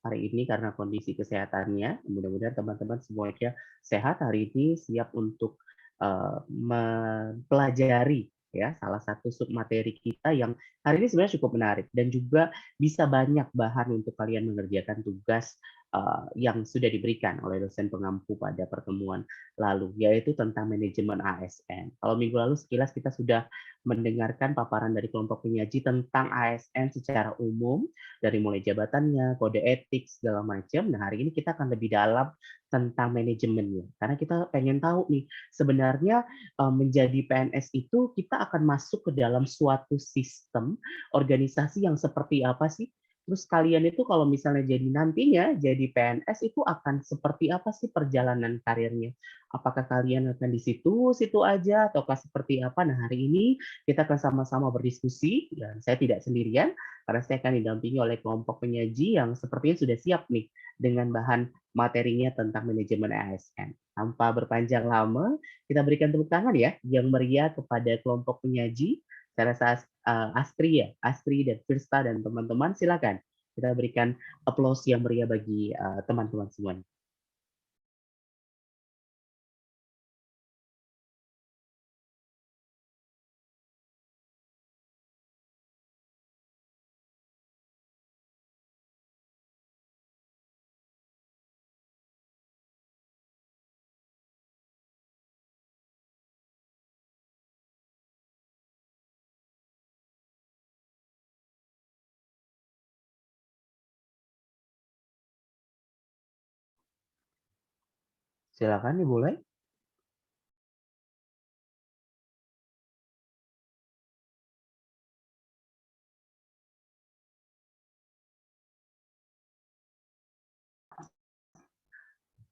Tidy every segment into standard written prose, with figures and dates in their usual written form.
hari ini karena kondisi kesehatannya. Mudah-mudahan teman-teman semuanya sehat hari ini, siap untuk mempelajari ya salah satu submateri kita yang hari ini sebenarnya cukup menarik dan juga bisa banyak bahan untuk kalian mengerjakan tugas yang sudah diberikan oleh dosen pengampu pada pertemuan lalu, yaitu tentang manajemen ASN. Kalau minggu lalu sekilas kita sudah mendengarkan paparan dari kelompok penyaji tentang ASN secara umum, dari mulai jabatannya, kode etik, segala macam. Nah, hari ini kita akan lebih dalam tentang manajemennya. Karena kita pengen tahu nih, sebenarnya menjadi PNS itu kita akan masuk ke dalam suatu sistem organisasi yang seperti apa sih? Terus kalian itu kalau misalnya jadi nantinya jadi PNS itu akan seperti apa sih perjalanan karirnya? Apakah kalian akan di situ aja ataukah seperti apa? Nah, hari ini kita akan sama-sama berdiskusi dan saya tidak sendirian karena saya akan didampingi oleh kelompok penyaji yang sepertinya sudah siap nih dengan bahan materinya tentang manajemen ASN. Tanpa berpanjang lama, kita berikan tepuk tangan ya yang meriah kepada kelompok penyaji. Saya rasa Astri ya, Astri dan Firsta dan teman-teman silakan kita berikan applause yang meriah bagi teman-teman semuanya. Silakan dimulai.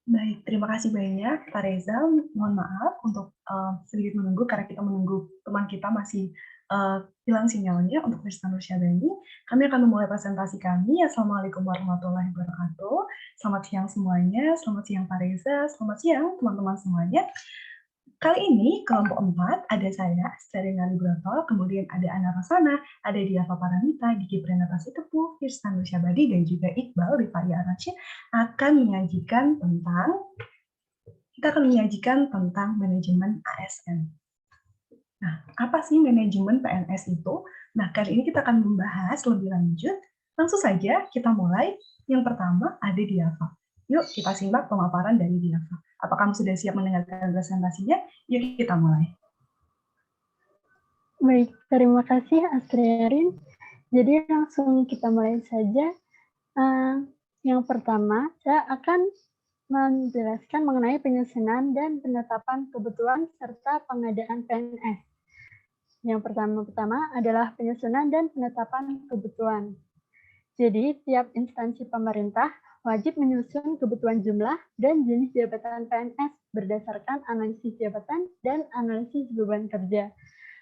Baik, terima kasih banyak Pak Reza. Mohon maaf untuk sedikit menunggu karena kita menunggu teman kita masih hilang sinyalnya untuk Firsa Nursyadani. Kami akan memulai presentasi kami. Assalamualaikum warahmatullahi wabarakatuh. Selamat siang semuanya, selamat siang Pak Reza, selamat siang teman-teman semuanya. Kali ini kelompok 4 ada saya, Sterina Librato, kemudian ada Ana Rosana, ada Diava Paramita, Gigi Prenata Sitepu, Firsa Nursyabadi, dan juga Iqbal Rifai Aracin akan menyajikan tentang manajemen ASN. Nah, apa sih manajemen PNS itu? Nah, kali ini kita akan membahas lebih lanjut. Langsung saja kita mulai. Yang pertama ada Diava. Yuk kita simak pemaparan dari Diava. Apakah kamu sudah siap mendengarkan presentasinya? Yuk kita mulai. Baik, terima kasih Astrid. Jadi langsung kita mulai saja. Yang pertama, saya akan menjelaskan mengenai penyusunan dan penetapan kebutuhan serta pengadaan PNS. Yang pertama adalah penyusunan dan penetapan kebutuhan. Jadi, tiap instansi pemerintah wajib menyusun kebutuhan jumlah dan jenis jabatan PNS berdasarkan analisis jabatan dan analisis beban kerja.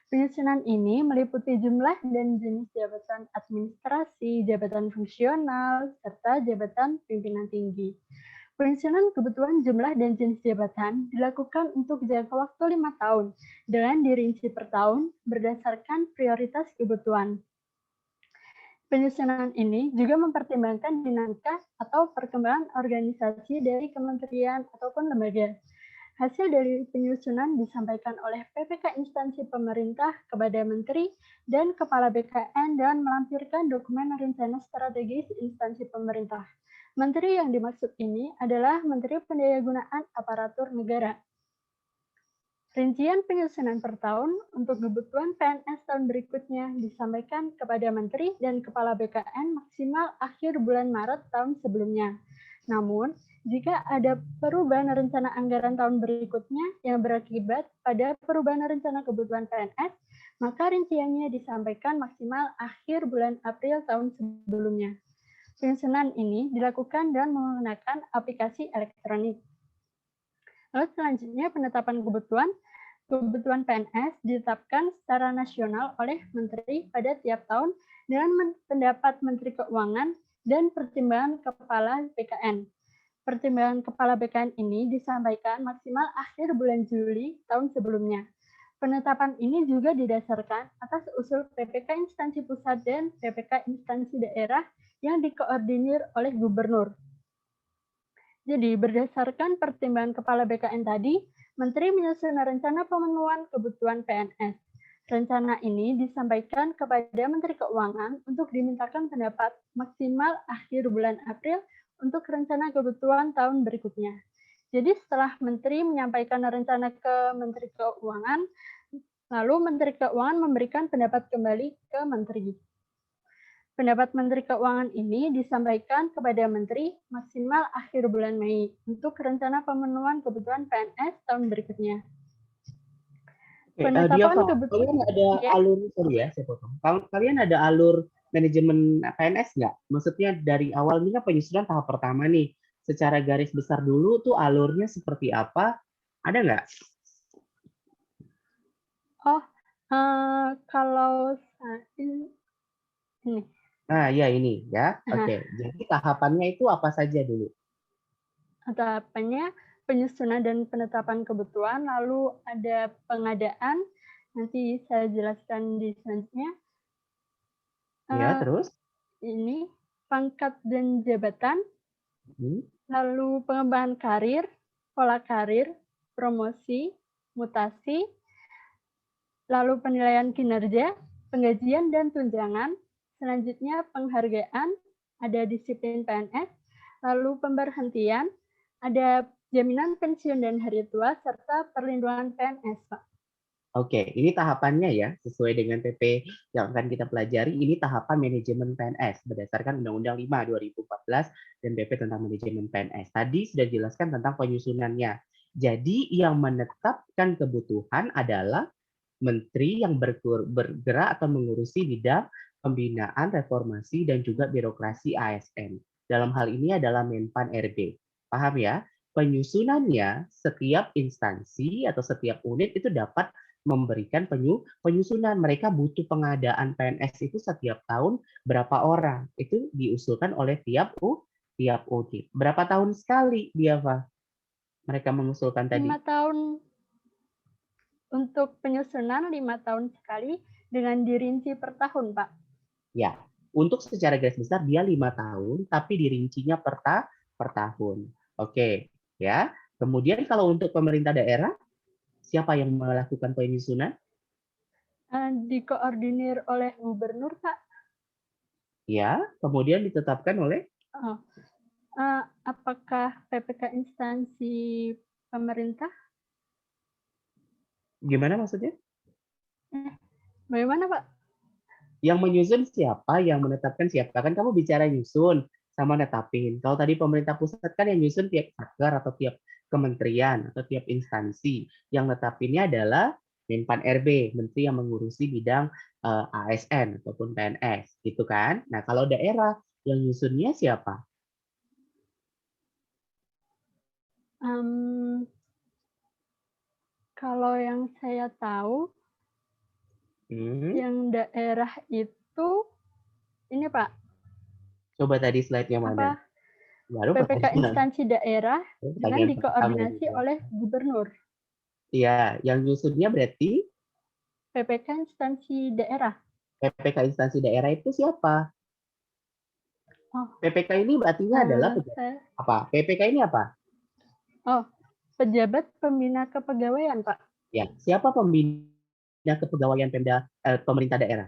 Penyusunan ini meliputi jumlah dan jenis jabatan administrasi, jabatan fungsional, serta jabatan pimpinan tinggi. Penyusunan kebutuhan jumlah dan jenis jabatan dilakukan untuk jangka waktu 5 tahun dengan dirinci per tahun berdasarkan prioritas kebutuhan. Penyusunan ini juga mempertimbangkan dinamika atau perkembangan organisasi dari kementerian ataupun lembaga. Hasil dari penyusunan disampaikan oleh PPK instansi pemerintah kepada Menteri dan Kepala BKN dan melampirkan dokumen rencana strategis instansi pemerintah. Menteri yang dimaksud ini adalah Menteri Pendayagunaan Aparatur Negara. Rincian penyusunan per tahun untuk kebutuhan PNS tahun berikutnya disampaikan kepada Menteri dan Kepala BKN maksimal akhir bulan Maret tahun sebelumnya. Namun, jika ada perubahan rencana anggaran tahun berikutnya yang berakibat pada perubahan rencana kebutuhan PNS, maka rinciannya disampaikan maksimal akhir bulan April tahun sebelumnya. Penyusunan ini dilakukan dengan menggunakan aplikasi elektronik. Lalu selanjutnya penetapan kebutuhan PNS ditetapkan secara nasional oleh Menteri pada tiap tahun dengan pendapat Menteri Keuangan dan pertimbangan Kepala BKN. Pertimbangan Kepala BKN ini disampaikan maksimal akhir bulan Juli tahun sebelumnya. Penetapan ini juga didasarkan atas usul PPK instansi pusat dan PPK instansi daerah yang dikoordinir oleh gubernur. Jadi, berdasarkan pertimbangan Kepala BKN tadi, Menteri menyusun rencana pemenuhan kebutuhan PNS. Rencana ini disampaikan kepada Menteri Keuangan untuk dimintakan pendapat maksimal akhir bulan April untuk rencana kebutuhan tahun berikutnya. Jadi setelah Menteri menyampaikan rencana ke Menteri Keuangan, lalu Menteri Keuangan memberikan pendapat kembali ke Menteri. Pendapat Menteri Keuangan ini disampaikan kepada Menteri maksimal akhir bulan Mei untuk rencana pemenuhan kebutuhan PNS tahun berikutnya. Diava, kalian ada alur, sorry ya, saya potong. Kalian ada alur manajemen PNS nggak? Maksudnya dari awal ini kan penyusunan tahap pertama nih. Secara garis besar dulu tuh alurnya seperti apa? Ada nggak? Oh, kalau ini. Nah, ya ini ya. Oke. Jadi tahapannya itu apa saja dulu? Tahapannya penyusunan dan penetapan kebutuhan, lalu ada pengadaan. Nanti saya jelaskan di selanjutnya. Ya, terus? Ini pangkat dan jabatan. Lalu pengembangan karir, pola karir, promosi, mutasi, lalu penilaian kinerja, penggajian dan tunjangan, selanjutnya penghargaan, ada disiplin PNS, lalu pemberhentian, ada jaminan pensiun dan hari tua, serta perlindungan PNS, Pak. Oke, ini tahapannya ya, sesuai dengan PP yang akan kita pelajari, ini tahapan manajemen PNS berdasarkan Undang-Undang 5 2014 dan PP tentang manajemen PNS. Tadi sudah dijelaskan tentang penyusunannya. Jadi yang menetapkan kebutuhan adalah menteri yang bergerak atau mengurusi bidang pembinaan, reformasi, dan juga birokrasi ASN. Dalam hal ini adalah Menpan RB. Paham ya? Penyusunannya, setiap instansi atau setiap unit itu dapat memberikan penyusunan. Mereka butuh pengadaan PNS itu setiap tahun berapa orang. Itu diusulkan oleh tiap unit. Berapa tahun sekali, Diava? Mereka mengusulkan tadi? 5 tahun. Untuk penyusunan 5 tahun sekali dengan dirinci per tahun, Pak. Ya, untuk secara garis besar dia 5 tahun, tapi dirincinya per tahun. Oke, ya. Kemudian kalau untuk pemerintah daerah, siapa yang melakukan penyusunan? Dikoordinir oleh gubernur, Pak. Ya, kemudian ditetapkan oleh? Apakah PPK instansi pemerintah? Gimana maksudnya? Bagaimana, Pak? Yang menyusun siapa, yang menetapkan siapa? Kan kamu bicara nyusun sama netapin. Kalau tadi pemerintah pusat kan yang nyusun tiap satker atau tiap kementerian atau tiap instansi. Yang netapinnya adalah Menpan RB, menteri yang mengurusi bidang ASN ataupun PNS, gitu kan? Nah, kalau daerah yang nyusunnya siapa? Kalau yang saya tahu, yang daerah itu ini, Pak. Coba tadi slide-nya mana? PPK instansi daerah dengan dikoordinasi oleh gubernur. Iya, yang nyusunnya berarti? PPK instansi daerah. PPK instansi daerah itu siapa? PPK ini artinya adalah apa? PPK ini apa? Pejabat pembina kepegawaian, Pak. Ya, siapa pembina kepegawaian pemerintah daerah?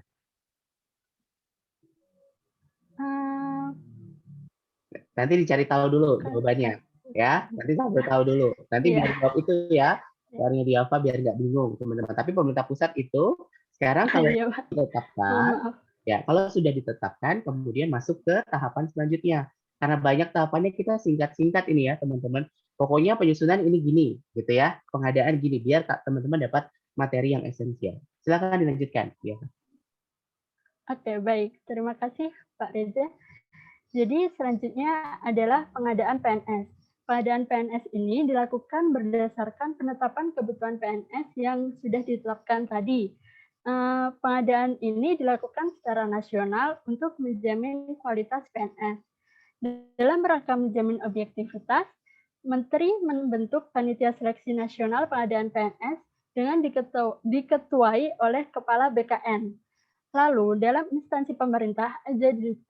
Nanti dicari tahu dulu jawabannya, ya. Nanti sampai tahu dulu. Nanti biar jawab itu ya, warnya Diava biar nggak bingung, teman-teman. Tapi pemerintah pusat itu sekarang kalau ditetapkan, ya kalau sudah ditetapkan, kemudian masuk ke tahapan selanjutnya. Karena banyak tahapannya kita singkat-singkat ini ya, teman-teman. Pokoknya penyusunan ini gini, gitu ya. Pengadaan gini, biar teman-teman dapat materi yang esensial. Silakan dilanjutkan. Ya. Oke, baik. Terima kasih, Pak Reza. Jadi selanjutnya adalah pengadaan PNS. Pengadaan PNS ini dilakukan berdasarkan penetapan kebutuhan PNS yang sudah ditetapkan tadi. Pengadaan ini dilakukan secara nasional untuk menjamin kualitas PNS. Dalam rangka menjamin objektivitas, Menteri membentuk Panitia Seleksi Nasional Pengadaan PNS dengan diketuai oleh Kepala BKN. Lalu, dalam instansi pemerintah,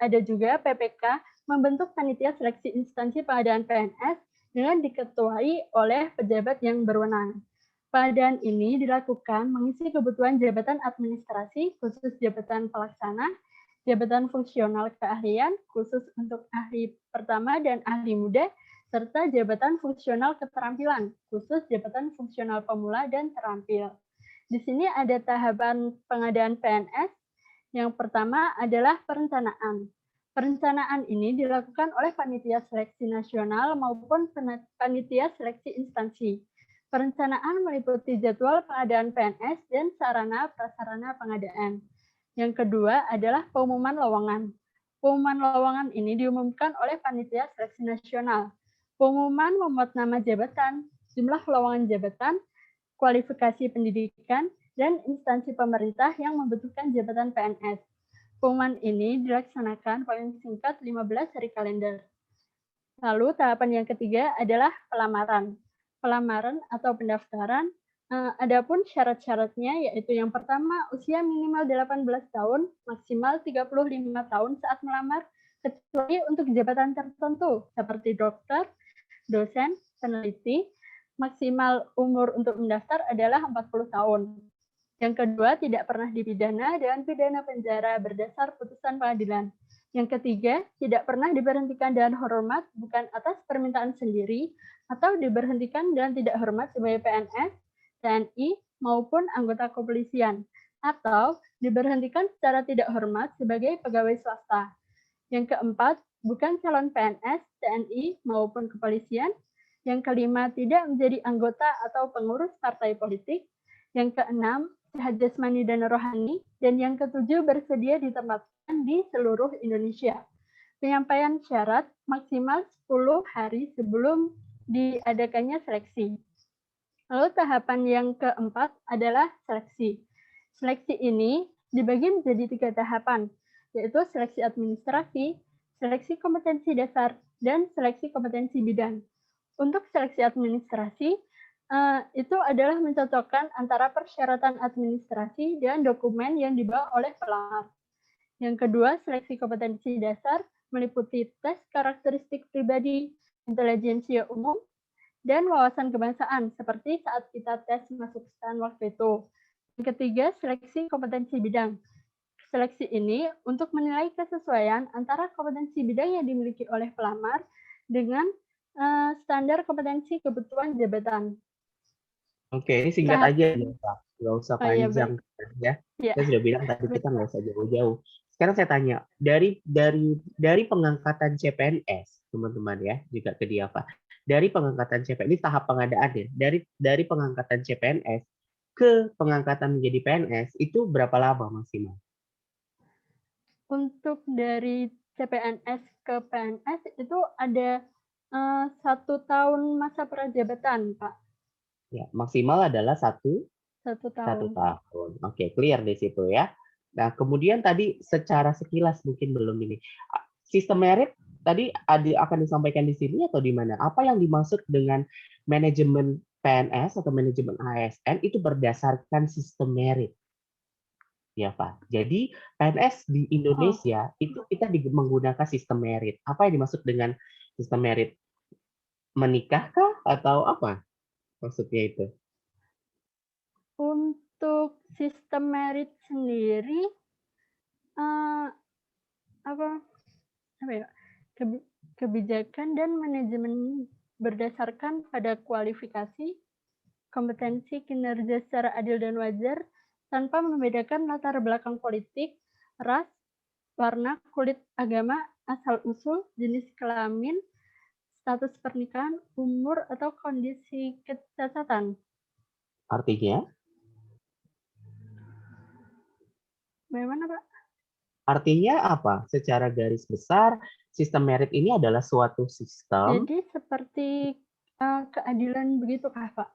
ada juga PPK membentuk panitia seleksi instansi pengadaan PNS dengan diketuai oleh pejabat yang berwenang. Pengadaan ini dilakukan mengisi kebutuhan jabatan administrasi, khusus jabatan pelaksana, jabatan fungsional keahlian, khusus untuk ahli pertama dan ahli muda, serta jabatan fungsional keterampilan, khusus jabatan fungsional pemula dan terampil. Di sini ada tahapan pengadaan PNS. Yang pertama adalah perencanaan. Perencanaan ini dilakukan oleh panitia seleksi nasional maupun panitia seleksi instansi. Perencanaan meliputi jadwal pengadaan PNS dan sarana-prasarana pengadaan. Yang kedua adalah pengumuman lowongan. Pengumuman lowongan ini diumumkan oleh panitia seleksi nasional. Pengumuman memuat nama jabatan, jumlah lowongan jabatan, kualifikasi pendidikan, dan instansi pemerintah yang membutuhkan jabatan PNS. Pengumuman ini dilaksanakan paling singkat 15 hari kalender. Lalu tahapan yang ketiga adalah pelamaran. Pelamaran atau pendaftaran, adapun syarat-syaratnya yaitu yang pertama usia minimal 18 tahun, maksimal 35 tahun saat melamar, kecuali untuk jabatan tertentu seperti dokter, dosen, peneliti. Maksimal umur untuk mendaftar adalah 40 tahun. Yang kedua, tidak pernah dipidana dan pidana penjara berdasar putusan pengadilan. Yang ketiga, tidak pernah diberhentikan dengan hormat bukan atas permintaan sendiri atau diberhentikan dan tidak hormat sebagai PNS, TNI, maupun anggota kepolisian, atau diberhentikan secara tidak hormat sebagai pegawai swasta. Yang keempat, bukan calon PNS, TNI, maupun kepolisian. Yang kelima, tidak menjadi anggota atau pengurus partai politik. Yang keenam, sehat jasmani dan rohani. Dan yang ketujuh, bersedia ditempatkan di seluruh Indonesia. Penyampaian syarat maksimal 10 hari sebelum diadakannya seleksi. Lalu tahapan yang keempat adalah seleksi. Seleksi ini dibagi menjadi 3 tahapan, yaitu seleksi administrasi, seleksi kompetensi dasar, dan seleksi kompetensi bidang. Untuk seleksi administrasi, itu adalah mencocokkan antara persyaratan administrasi dan dokumen yang dibawa oleh pelamar. Yang kedua, seleksi kompetensi dasar meliputi tes karakteristik pribadi, intelijensia umum, dan wawasan kebangsaan, seperti saat kita tes masuk STAN waktu itu. Yang ketiga, seleksi kompetensi bidang. Seleksi ini untuk menilai kesesuaian antara kompetensi bidang yang dimiliki oleh pelamar dengan standar kompetensi kebutuhan jabatan. Oke, ini singkat aja ya Pak, nggak usah panjang ya. Ya. Saya sudah bilang tadi kita nggak usah jauh-jauh. Sekarang saya tanya, dari pengangkatan CPNS, teman-teman ya, juga ke Diava. Dari pengangkatan CPNS, ini tahap pengadaan ya. Dari pengangkatan CPNS ke pengangkatan menjadi PNS itu berapa lama maksimal? Untuk dari CPNS ke PNS itu ada 1 tahun masa prajabatan, Pak. Ya, maksimal adalah 1 tahun. Oke, clear di situ ya. Nah, kemudian tadi secara sekilas mungkin belum ini. Sistem merit tadi akan disampaikan di sini atau di mana? Apa yang dimaksud dengan manajemen PNS atau manajemen ASN itu berdasarkan sistem merit? Ya, Pak. Jadi PNS di Indonesia itu kita menggunakan sistem merit. Apa yang dimaksud dengan sistem merit? Menikahkah atau apa maksudnya itu? Untuk sistem merit sendiri, kebijakan dan manajemen berdasarkan pada kualifikasi, kompetensi, kinerja secara adil dan wajar, tanpa membedakan latar belakang politik, ras, warna, kulit, agama, asal-usul, jenis kelamin, status pernikahan, umur, atau kondisi kecacatan. Artinya? Bagaimana, Pak? Artinya apa? Secara garis besar, sistem merit ini adalah suatu sistem. Jadi seperti keadilan begitukah, Pak?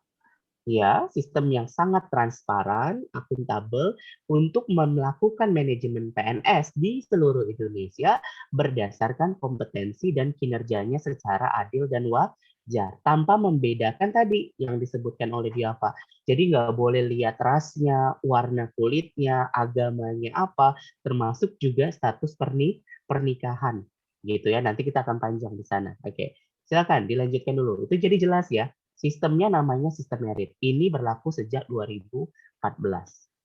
Ya, sistem yang sangat transparan, akuntabel untuk melakukan manajemen PNS di seluruh Indonesia berdasarkan kompetensi dan kinerjanya secara adil dan wajar. wajar tanpa membedakan tadi yang disebutkan oleh Diava. Jadi nggak boleh lihat rasnya, warna kulitnya, agamanya apa, termasuk juga status pernikahan gitu ya. Nanti kita akan panjang di sana. Oke, silakan dilanjutkan dulu. Itu jadi jelas ya. Sistemnya namanya sistem merit. Ini berlaku sejak 2014.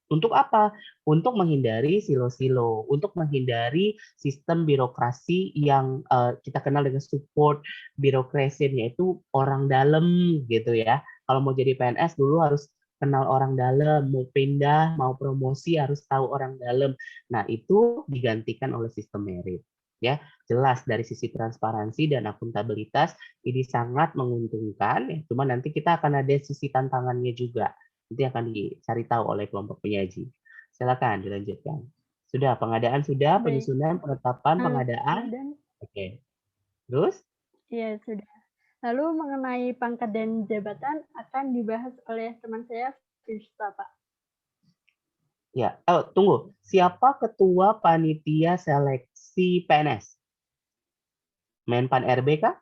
Untuk apa? Untuk menghindari silo-silo, untuk menghindari sistem birokrasi yang kita kenal dengan support birokrasi, yaitu orang dalam gitu ya. Kalau mau jadi PNS dulu harus kenal orang dalam, mau pindah, mau promosi harus tahu orang dalam. Nah, itu digantikan oleh sistem merit. Ya, jelas dari sisi transparansi dan akuntabilitas ini sangat menguntungkan. Ya. Cuma nanti kita akan ada sisi tantangannya juga. Nanti akan dicari tahu oleh kelompok penyaji. Silakan dilanjutkan. Sudah, pengadaan sudah, Baik. penyusunan, penetapan, pengadaan. Pengadaan, Oke. Terus? ya sudah. Lalu mengenai pangkat dan jabatan akan dibahas oleh teman saya, Firsta, Pak. Ya, tunggu. Siapa ketua panitia seleksi PNS? Menpan RB kah?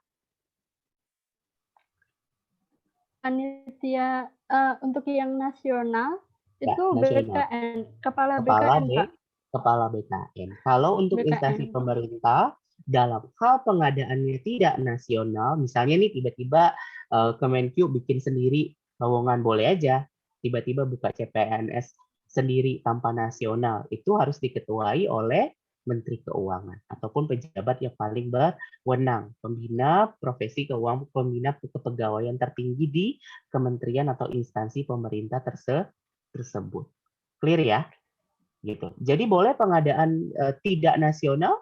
Panitia untuk yang nasional Ya, itu nasional. BKN, Kepala Kepala BKN, Pak. Kepala BKN. Kalau untuk instansi BKN. pemerintah dalam hal pengadaannya tidak nasional, misalnya nih tiba-tiba Kemenkyu bikin sendiri lowongan, boleh aja tiba-tiba buka CPNS sendiri tanpa nasional, itu harus diketuai oleh Menteri Keuangan ataupun pejabat yang paling berwenang, pembina profesi keuangan, pembina kepegawaian tertinggi di kementerian atau instansi pemerintah tersebut. Clear ya? Gitu. Jadi boleh pengadaan tidak nasional?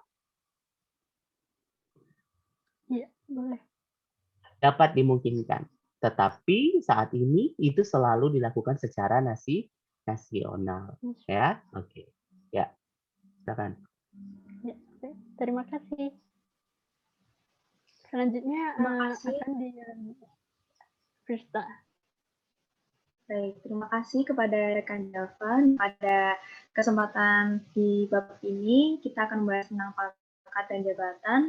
Iya, boleh. Dapat dimungkinkan. Tetapi saat ini itu selalu dilakukan secara nasional. Ya, oke. Ya, silakan. Ya, oke. Terima kasih. Selanjutnya Terima kasih. akan di Firsta. Baik, terima kasih kepada rekan Javan. Pada kesempatan di bab ini, kita akan membahas tentang pangkat dan jabatan.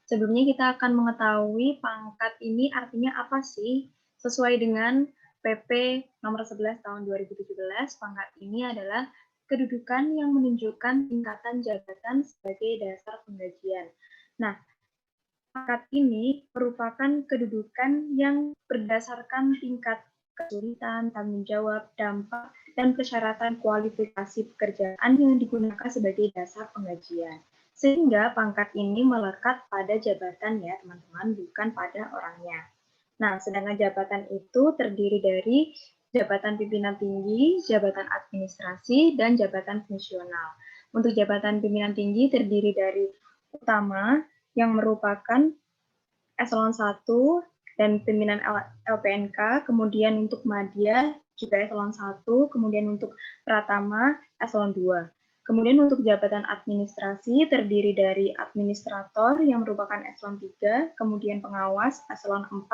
Sebelumnya kita akan mengetahui pangkat ini artinya apa sih? Sesuai dengan PP nomor 11 tahun 2017, pangkat ini adalah kedudukan yang menunjukkan tingkatan jabatan sebagai dasar penggajian. Nah, pangkat ini merupakan kedudukan yang berdasarkan tingkat kesulitan, tanggung jawab, dampak, dan persyaratan kualifikasi pekerjaan yang digunakan sebagai dasar penggajian. Sehingga pangkat ini melekat pada jabatan ya teman-teman, bukan pada orangnya. Nah, sedangkan jabatan itu terdiri dari jabatan pimpinan tinggi, jabatan administrasi, dan jabatan fungsional. Untuk jabatan pimpinan tinggi terdiri dari utama, yang merupakan eselon 1 dan pimpinan LPNK, kemudian untuk madya juga eselon 1, kemudian untuk pratama eselon 2. Kemudian untuk jabatan administrasi terdiri dari administrator yang merupakan eselon 3, kemudian pengawas eselon 4,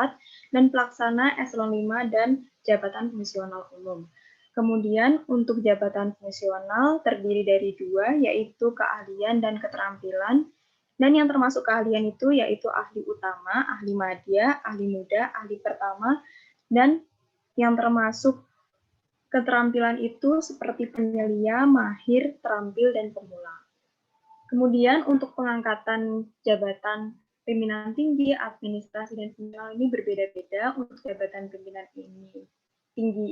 dan pelaksana eselon 5 dan jabatan fungsional umum. Kemudian untuk jabatan fungsional terdiri dari 2, yaitu keahlian dan keterampilan. Dan yang termasuk keahlian itu yaitu ahli utama, ahli madya, ahli muda, ahli pertama, dan yang termasuk keterampilan itu seperti penyelia, mahir, terampil, dan pemula. Kemudian untuk pengangkatan jabatan pimpinan tinggi, administrasi, dan fungsional ini berbeda-beda. Untuk jabatan pimpinan tinggi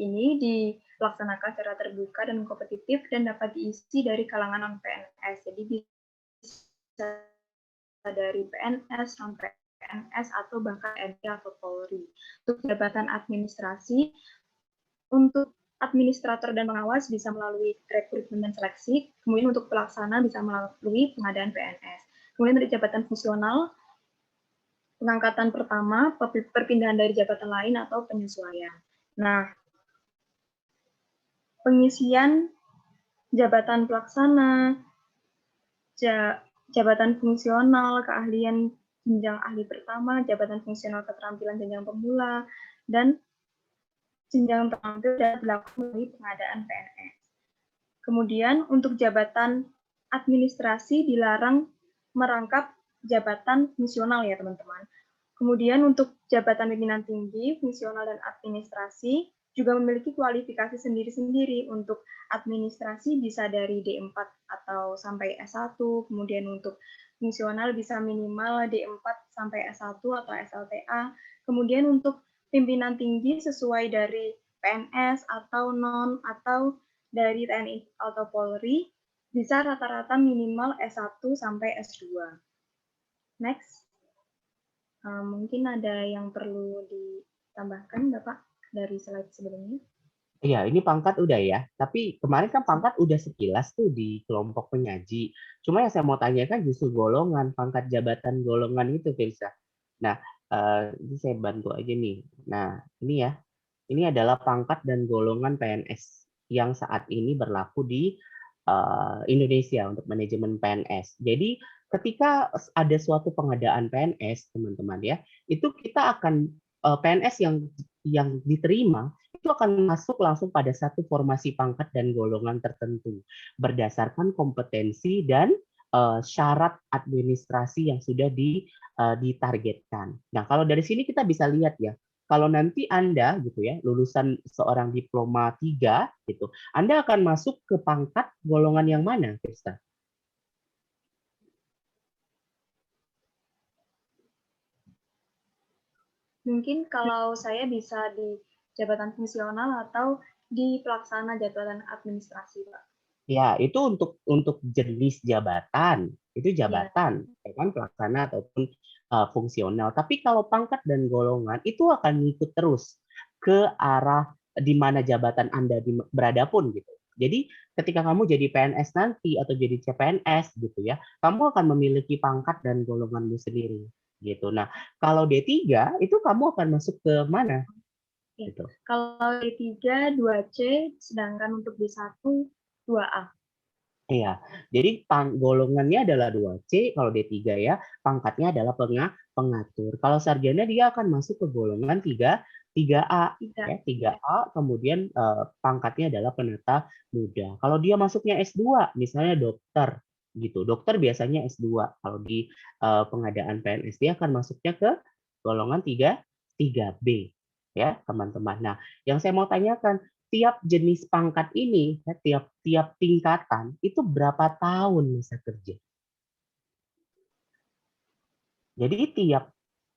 ini dilaksanakan secara terbuka dan kompetitif dan dapat diisi dari kalangan non-PNS. Jadi bisa dari PNS, non-PNS, atau bahkan TNI atau Polri. Untuk jabatan administrasi, untuk administrator dan pengawas bisa melalui rekrutmen dan seleksi, kemudian untuk pelaksana bisa melalui pengadaan PNS. Kemudian dari jabatan fungsional, pengangkatan pertama, perpindahan dari jabatan lain atau penyesuaian. Nah, pengisian jabatan pelaksana, jabatan fungsional, keahlian jenjang ahli pertama, jabatan fungsional keterampilan jenjang pemula, dan jenjang terampil dapat dilakukan melalui pengadaan PNS. Kemudian untuk jabatan administrasi dilarang merangkap jabatan fungsional ya teman-teman. Kemudian untuk jabatan pimpinan tinggi, fungsional, dan administrasi juga memiliki kualifikasi sendiri-sendiri. Untuk administrasi bisa dari D4 atau sampai S1, kemudian untuk fungsional bisa minimal D4 sampai S1 atau SLTA. Kemudian untuk pimpinan tinggi sesuai dari PNS atau non atau dari TNI atau Polri bisa rata-rata minimal S1 sampai S2. Next. Mungkin ada yang perlu ditambahkan, Bapak, dari slide sebelumnya? Iya, ini pangkat udah ya. Tapi kemarin kan pangkat udah sekilas tuh di kelompok penyaji. Cuma yang saya mau tanyakan justru golongan, pangkat jabatan golongan itu, Firsa. Nah, ini saya bantu aja nih. Nah, ini ya. Ini adalah pangkat dan golongan PNS yang saat ini berlaku di Indonesia untuk manajemen PNS. Jadi ketika ada suatu pengadaan PNS, teman-teman ya, itu kita akan PNS yang diterima itu akan masuk langsung pada satu formasi pangkat dan golongan tertentu berdasarkan kompetensi dan syarat administrasi yang sudah ditargetkan. Nah, kalau dari sini kita bisa lihat ya, kalau nanti Anda gitu ya, lulusan seorang diploma 3 gitu, Anda akan masuk ke pangkat golongan yang mana, Krista? Mungkin kalau saya bisa di jabatan fungsional atau di pelaksana jabatan administrasi, Pak. Ya, itu untuk jenis jabatan, itu Iya. jabatan, ya kan, pelaksana ataupun fungsional. Tapi kalau pangkat dan golongan itu akan ngikut terus ke arah di mana jabatan Anda berada pun gitu. Jadi ketika kamu jadi PNS nanti atau jadi CPNS gitu ya, kamu akan memiliki pangkat dan golonganmu sendiri gitu. Nah, kalau D3 itu kamu akan masuk ke mana? Ya. Gitu. Kalau D3 2C, sedangkan untuk D1 2A. Iya, jadi golongannya adalah 2C, kalau D3 ya, pangkatnya adalah pengatur. Kalau sarjana dia akan masuk ke golongan 3A. Ya, 3A, kemudian pangkatnya adalah penata muda. Kalau dia masuknya S2, misalnya dokter, gitu. Dokter biasanya S2. Kalau di pengadaan PNS dia akan masuknya ke golongan 3B. Ya, teman-teman. Nah, yang saya mau tanyakan, tiap jenis pangkat ini, ya, tiap tingkatan itu berapa tahun masa kerja. Jadi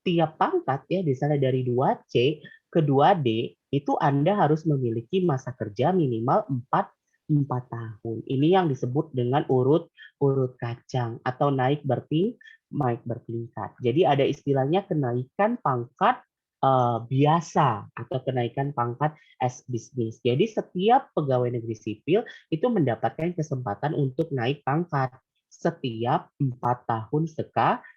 tiap pangkat ya, misalnya dari 2C ke 2D itu Anda harus memiliki masa kerja minimal 4 tahun. Ini yang disebut dengan urut kacang atau naik bertingkat. Jadi ada istilahnya kenaikan pangkat biasa atau kenaikan pangkat as bisnis. Jadi setiap pegawai negeri sipil itu mendapatkan kesempatan untuk naik pangkat setiap 4 tahun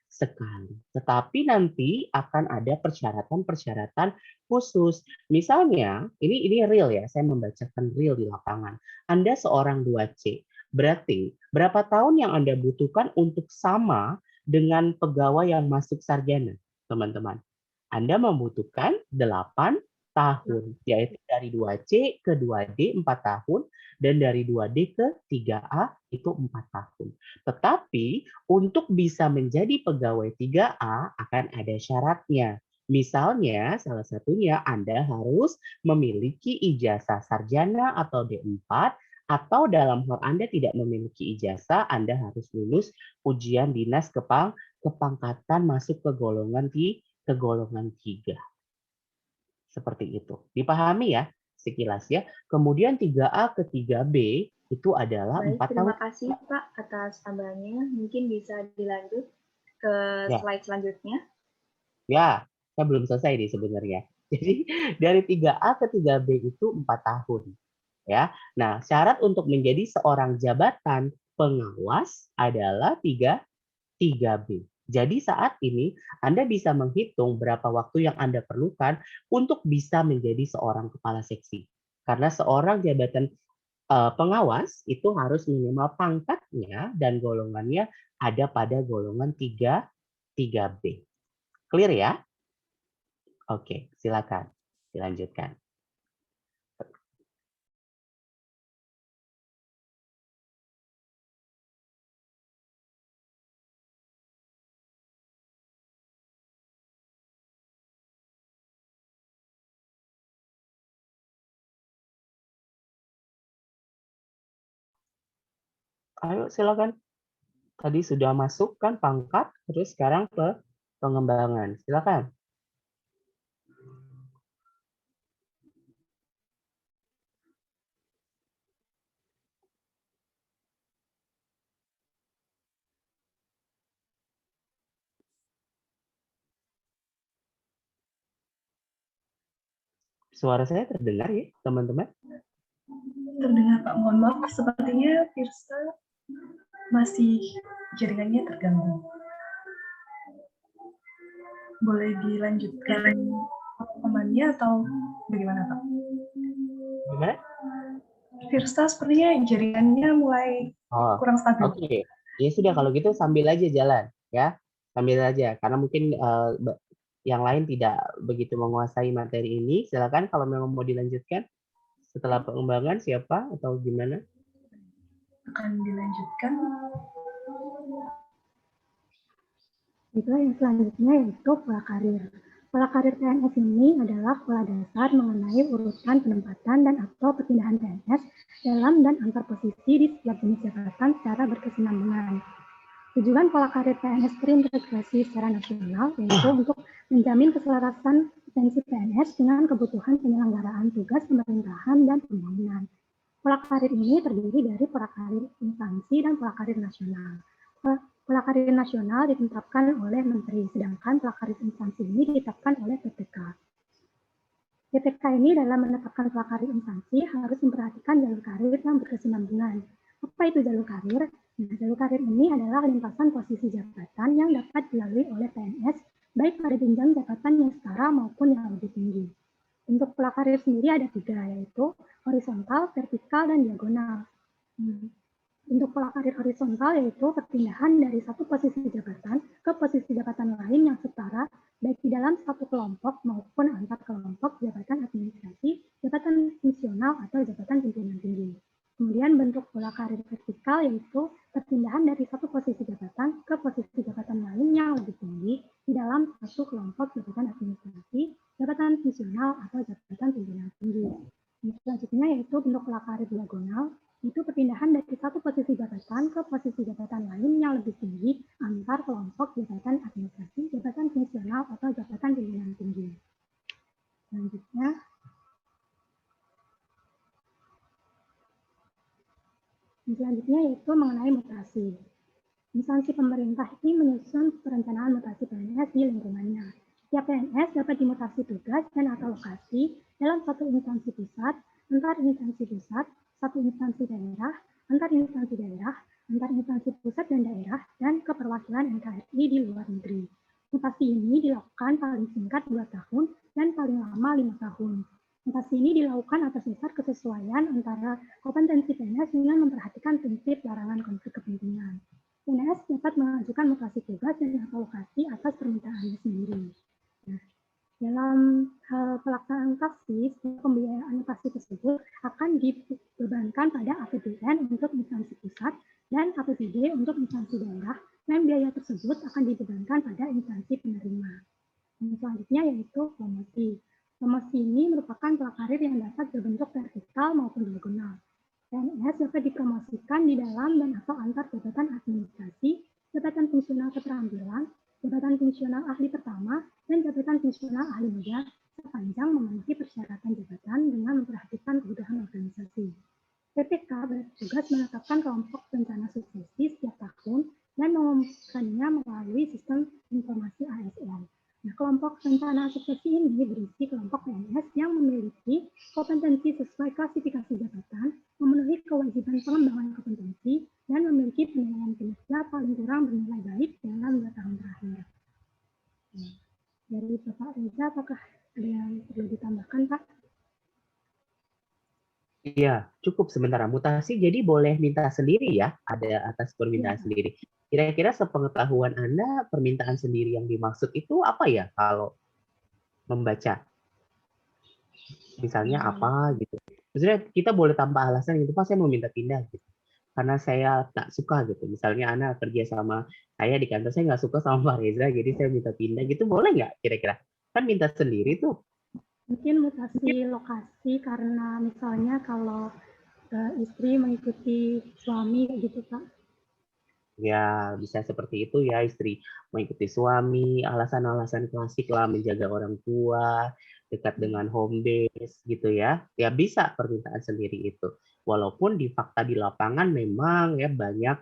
sekali. Tetapi nanti akan ada persyaratan-persyaratan khusus. Misalnya, ini real ya, saya membacakan real di lapangan. Anda seorang 2C, berarti berapa tahun yang Anda butuhkan untuk sama dengan pegawai yang masuk sarjana, teman-teman? Anda membutuhkan 8 tahun, yaitu dari 2C ke 2D 4 tahun, dan dari 2D ke 3A itu 4 tahun. Tetapi untuk bisa menjadi pegawai 3A akan ada syaratnya. Misalnya, salah satunya Anda harus memiliki ijazah sarjana atau D4, atau dalam hal Anda tidak memiliki ijazah, Anda harus lulus ujian dinas kepangkatan masuk ke golongan 3. Seperti itu. Dipahami ya sekilas ya. Kemudian 3A ke 3B itu adalah 4 tahun. Terima kasih Pak atas tambahannya. Mungkin bisa dilanjut ke slide selanjutnya. Ya, saya belum selesai nih sebenarnya. Jadi dari 3A ke 3B itu 4 tahun. Ya. Nah, syarat untuk menjadi seorang jabatan pengawas adalah 3B. Jadi saat ini Anda bisa menghitung berapa waktu yang Anda perlukan untuk bisa menjadi seorang kepala seksi. Karena seorang jabatan pengawas itu harus minimal pangkatnya dan golongannya ada pada golongan 3B. Clear ya? Oke, silakan dilanjutkan. Ayo silakan. Tadi sudah masuk kan pangkat, terus sekarang ke pengembangan. Silakan. Suara saya terdengar ya, teman-teman? Terdengar Pak, mohon maaf, sepertinya Firsa masih jaringannya terganggu. Boleh dilanjutkan rekamannya atau bagaimana Pak? Gimana? Firsa sepertinya jaringannya mulai Oh, kurang stabil. oke. Ya sudah kalau gitu sambil aja jalan ya. Sambil aja karena mungkin yang lain tidak begitu menguasai materi ini. Silakan kalau memang mau dilanjutkan setelah pengembangan siapa atau gimana? Akan dilanjutkan. Itu yang selanjutnya yaitu pola karir. Pola karir PNS ini adalah pola dasar mengenai urutan penempatan dan atau perpindahan PNS dalam dan antar posisi di setiap jenis jabatan secara berkesinambungan. Tujuan pola karir PNS terintegrasi secara nasional yaitu untuk menjamin keselarasan potensi PNS dengan kebutuhan penyelenggaraan tugas pemerintahan dan pembangunan. Pola karir ini terdiri dari pola karir instansi dan pola karir nasional. Pola karir nasional ditetapkan oleh Menteri, sedangkan pola karir instansi ini ditetapkan oleh PPK. PPK ini dalam menetapkan pola karir instansi harus memperhatikan jalur karir yang berkesinambungan. Apa itu jalur karir? Nah, jalur karir ini adalah lintasan posisi jabatan yang dapat dilalui oleh PNS, baik pada jenjang jabatan yang setara maupun yang lebih tinggi. Untuk pola karir sendiri ada 3, yaitu horizontal, vertikal, dan diagonal. Untuk pola karir horizontal yaitu perpindahan dari satu posisi jabatan ke posisi jabatan lain yang setara, baik di dalam satu kelompok maupun antar kelompok jabatan administrasi, jabatan fungsional, atau jabatan pimpinan tinggi. Kemudian bentuk pola karir vertikal yaitu perpindahan dari satu posisi jabatan ke posisi jabatan lain yang lebih tinggi di dalam satu kelompok jabatan administrasi, jabatan fungsional, atau jabatan pimpinan tinggi. Selanjutnya yaitu bentuk pola karir diagonal, itu perpindahan dari satu posisi jabatan ke posisi jabatan lain yang lebih tinggi antar kelompok jabatan administrasi, jabatan fungsional, atau jabatan pimpinan tinggi. Selanjutnya yaitu mengenai mutasi. Instansi pemerintah ini menyusun perencanaan mutasi PNS di lingkungannya. Setiap PNS dapat dimutasi tugas dan atau lokasi dalam satu instansi pusat, antar instansi pusat, satu instansi daerah, antar instansi daerah, antar instansi pusat dan daerah, dan keperwakilan NKRI di luar negeri. Mutasi ini dilakukan paling singkat 2 tahun dan paling lama 5 tahun. Mutasi ini dilakukan atas dasar kesesuaian antara kompetensi PNS dengan memperhatikan prinsip larangan konflik kepentingan. PNS dapat mengajukan mutasi tugas dan lokasi atas permintaannya sendiri. Nah, dalam hal pelaksanaan taksi, pembiayaan taksi tersebut akan dibebankan pada APBN untuk instansi pusat dan APBD untuk instansi daerah, dan biaya tersebut akan dibebankan pada instansi penerima. Dan selanjutnya yaitu promosi. Promosi ini merupakan pola karir yang dapat berbentuk vertikal maupun diagonal. PNS dapat dipromosikan di dalam dan atau antar jabatan administrasi, jabatan fungsional keterampilan, jabatan fungsional ahli pertama, dan jabatan fungsional ahli muda sepanjang memenuhi persyaratan jabatan dengan memperhatikan kebutuhan organisasi. PPK bertugas menetapkan kelompok rencana suksesi setiap tahun dan mengumumkannya melalui sistem informasi ASN. Nah, kelompok rencana suksesi ini berisi kelompok PNS yang memiliki kompetensi sesuai klasifikasi jabatan, memenuhi kewajiban pengembangan kompetensi, dan memiliki penilaian kinerja paling kurang bernilai baik dalam 2 tahun terakhir. Dari Bapak Reza, apakah ada yang perlu ditambahkan, Pak? Iya, cukup sementara. Mutasi jadi boleh minta sendiri ya, ada atas permintaan sendiri. Kira-kira sepengetahuan Anda, permintaan sendiri yang dimaksud itu apa ya kalau membaca? Misalnya apa gitu. Maksudnya kita boleh tambah alasan gitu, Pak saya mau minta pindah gitu. Karena saya tak suka gitu. Misalnya Anda kerja sama saya di kantor, saya nggak suka sama Pak Reza, jadi saya minta pindah gitu, boleh nggak kira-kira? Kan minta sendiri tuh. Mungkin mutasi lokasi karena misalnya kalau istri mengikuti suami kayak gitu, Kak. Ya, bisa seperti itu ya, istri mengikuti suami, alasan-alasan klasik lah, menjaga orang tua, dekat dengan home base gitu ya. Ya bisa permintaan sendiri itu. Walaupun di fakta di lapangan memang ya banyak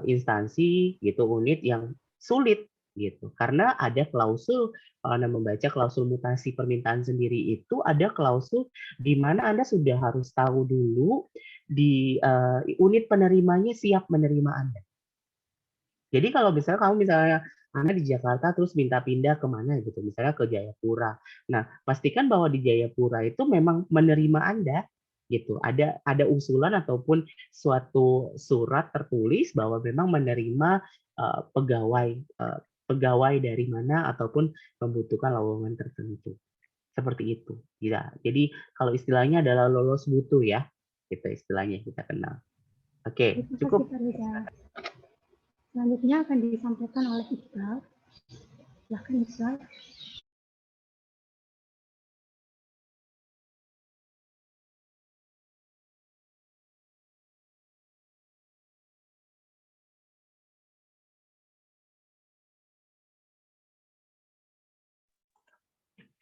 instansi gitu, unit yang sulit gitu. Karena ada klausul, kalau Anda membaca klausul mutasi permintaan sendiri itu ada klausul di mana Anda sudah harus tahu dulu di unit penerimanya siap menerima Anda. Jadi kalau misalnya kamu Anda di Jakarta terus minta pindah ke mana gitu, misalnya ke Jayapura. Nah, pastikan bahwa di Jayapura itu memang menerima Anda gitu. Ada usulan ataupun suatu surat tertulis bahwa memang menerima pegawai dari mana ataupun membutuhkan lowongan tertentu. Seperti itu. Ya. Jadi kalau istilahnya adalah lolos butuh ya. Gitu istilahnya kita kenal. Oke, Terima kasih, cukup. Kak Reza. Selanjutnya akan disampaikan oleh Iqbal. Silahkan Iqbal.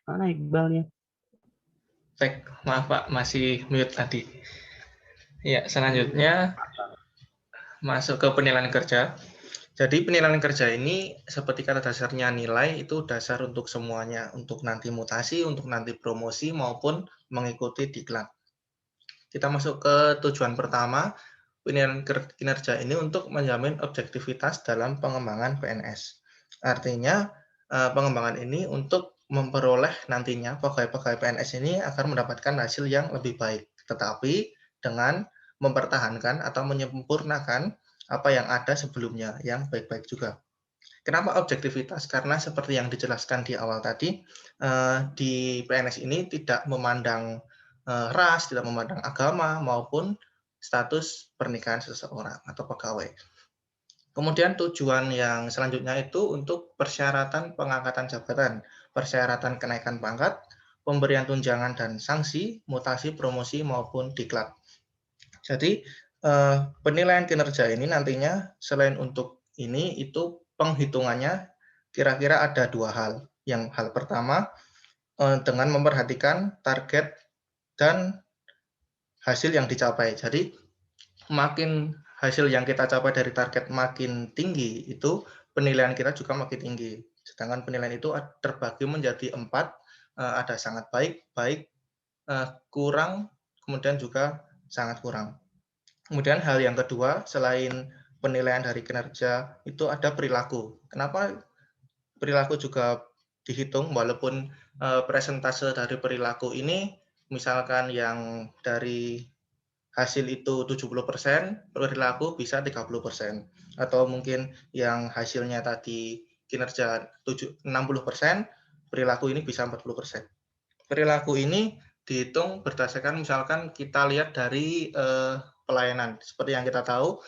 Mana Iqbalnya? Cek, maaf Pak, masih mute tadi. Ya, selanjutnya masuk ke penilaian kerja. Jadi penilaian kerja ini seperti kata dasarnya nilai itu dasar untuk semuanya, untuk nanti mutasi, untuk nanti promosi maupun mengikuti diklat. Kita masuk ke tujuan pertama, penilaian kinerja ini untuk menjamin objektivitas dalam pengembangan PNS. Artinya pengembangan ini untuk memperoleh nantinya pegawai-pegawai PNS ini akan mendapatkan hasil yang lebih baik, tetapi dengan mempertahankan atau menyempurnakan apa yang ada sebelumnya yang baik-baik juga. Kenapa objektivitas? Karena seperti yang dijelaskan di awal tadi, di PNS ini tidak memandang ras, tidak memandang agama maupun status pernikahan seseorang atau pegawai. Kemudian tujuan yang selanjutnya itu untuk persyaratan pengangkatan jabatan, persyaratan kenaikan pangkat, pemberian tunjangan dan sanksi, mutasi, promosi maupun diklat. Jadi penilaian kinerja ini nantinya selain untuk ini itu penghitungannya kira-kira ada dua hal. Yang hal pertama dengan memperhatikan target dan hasil yang dicapai. Jadi makin hasil yang kita capai dari target makin tinggi, itu penilaian kita juga makin tinggi. Sedangkan penilaian itu terbagi menjadi 4, ada sangat baik, baik, kurang, kemudian juga sangat kurang. Kemudian hal yang kedua, selain penilaian dari kinerja, itu ada perilaku. Kenapa perilaku juga dihitung, walaupun presentase dari perilaku ini, misalkan yang dari hasil itu 70%, perilaku bisa 30%. Atau mungkin yang hasilnya tadi kinerja 60%, perilaku ini bisa 40%. Perilaku ini dihitung berdasarkan misalkan kita lihat dari pelayanan. Seperti yang kita tahu,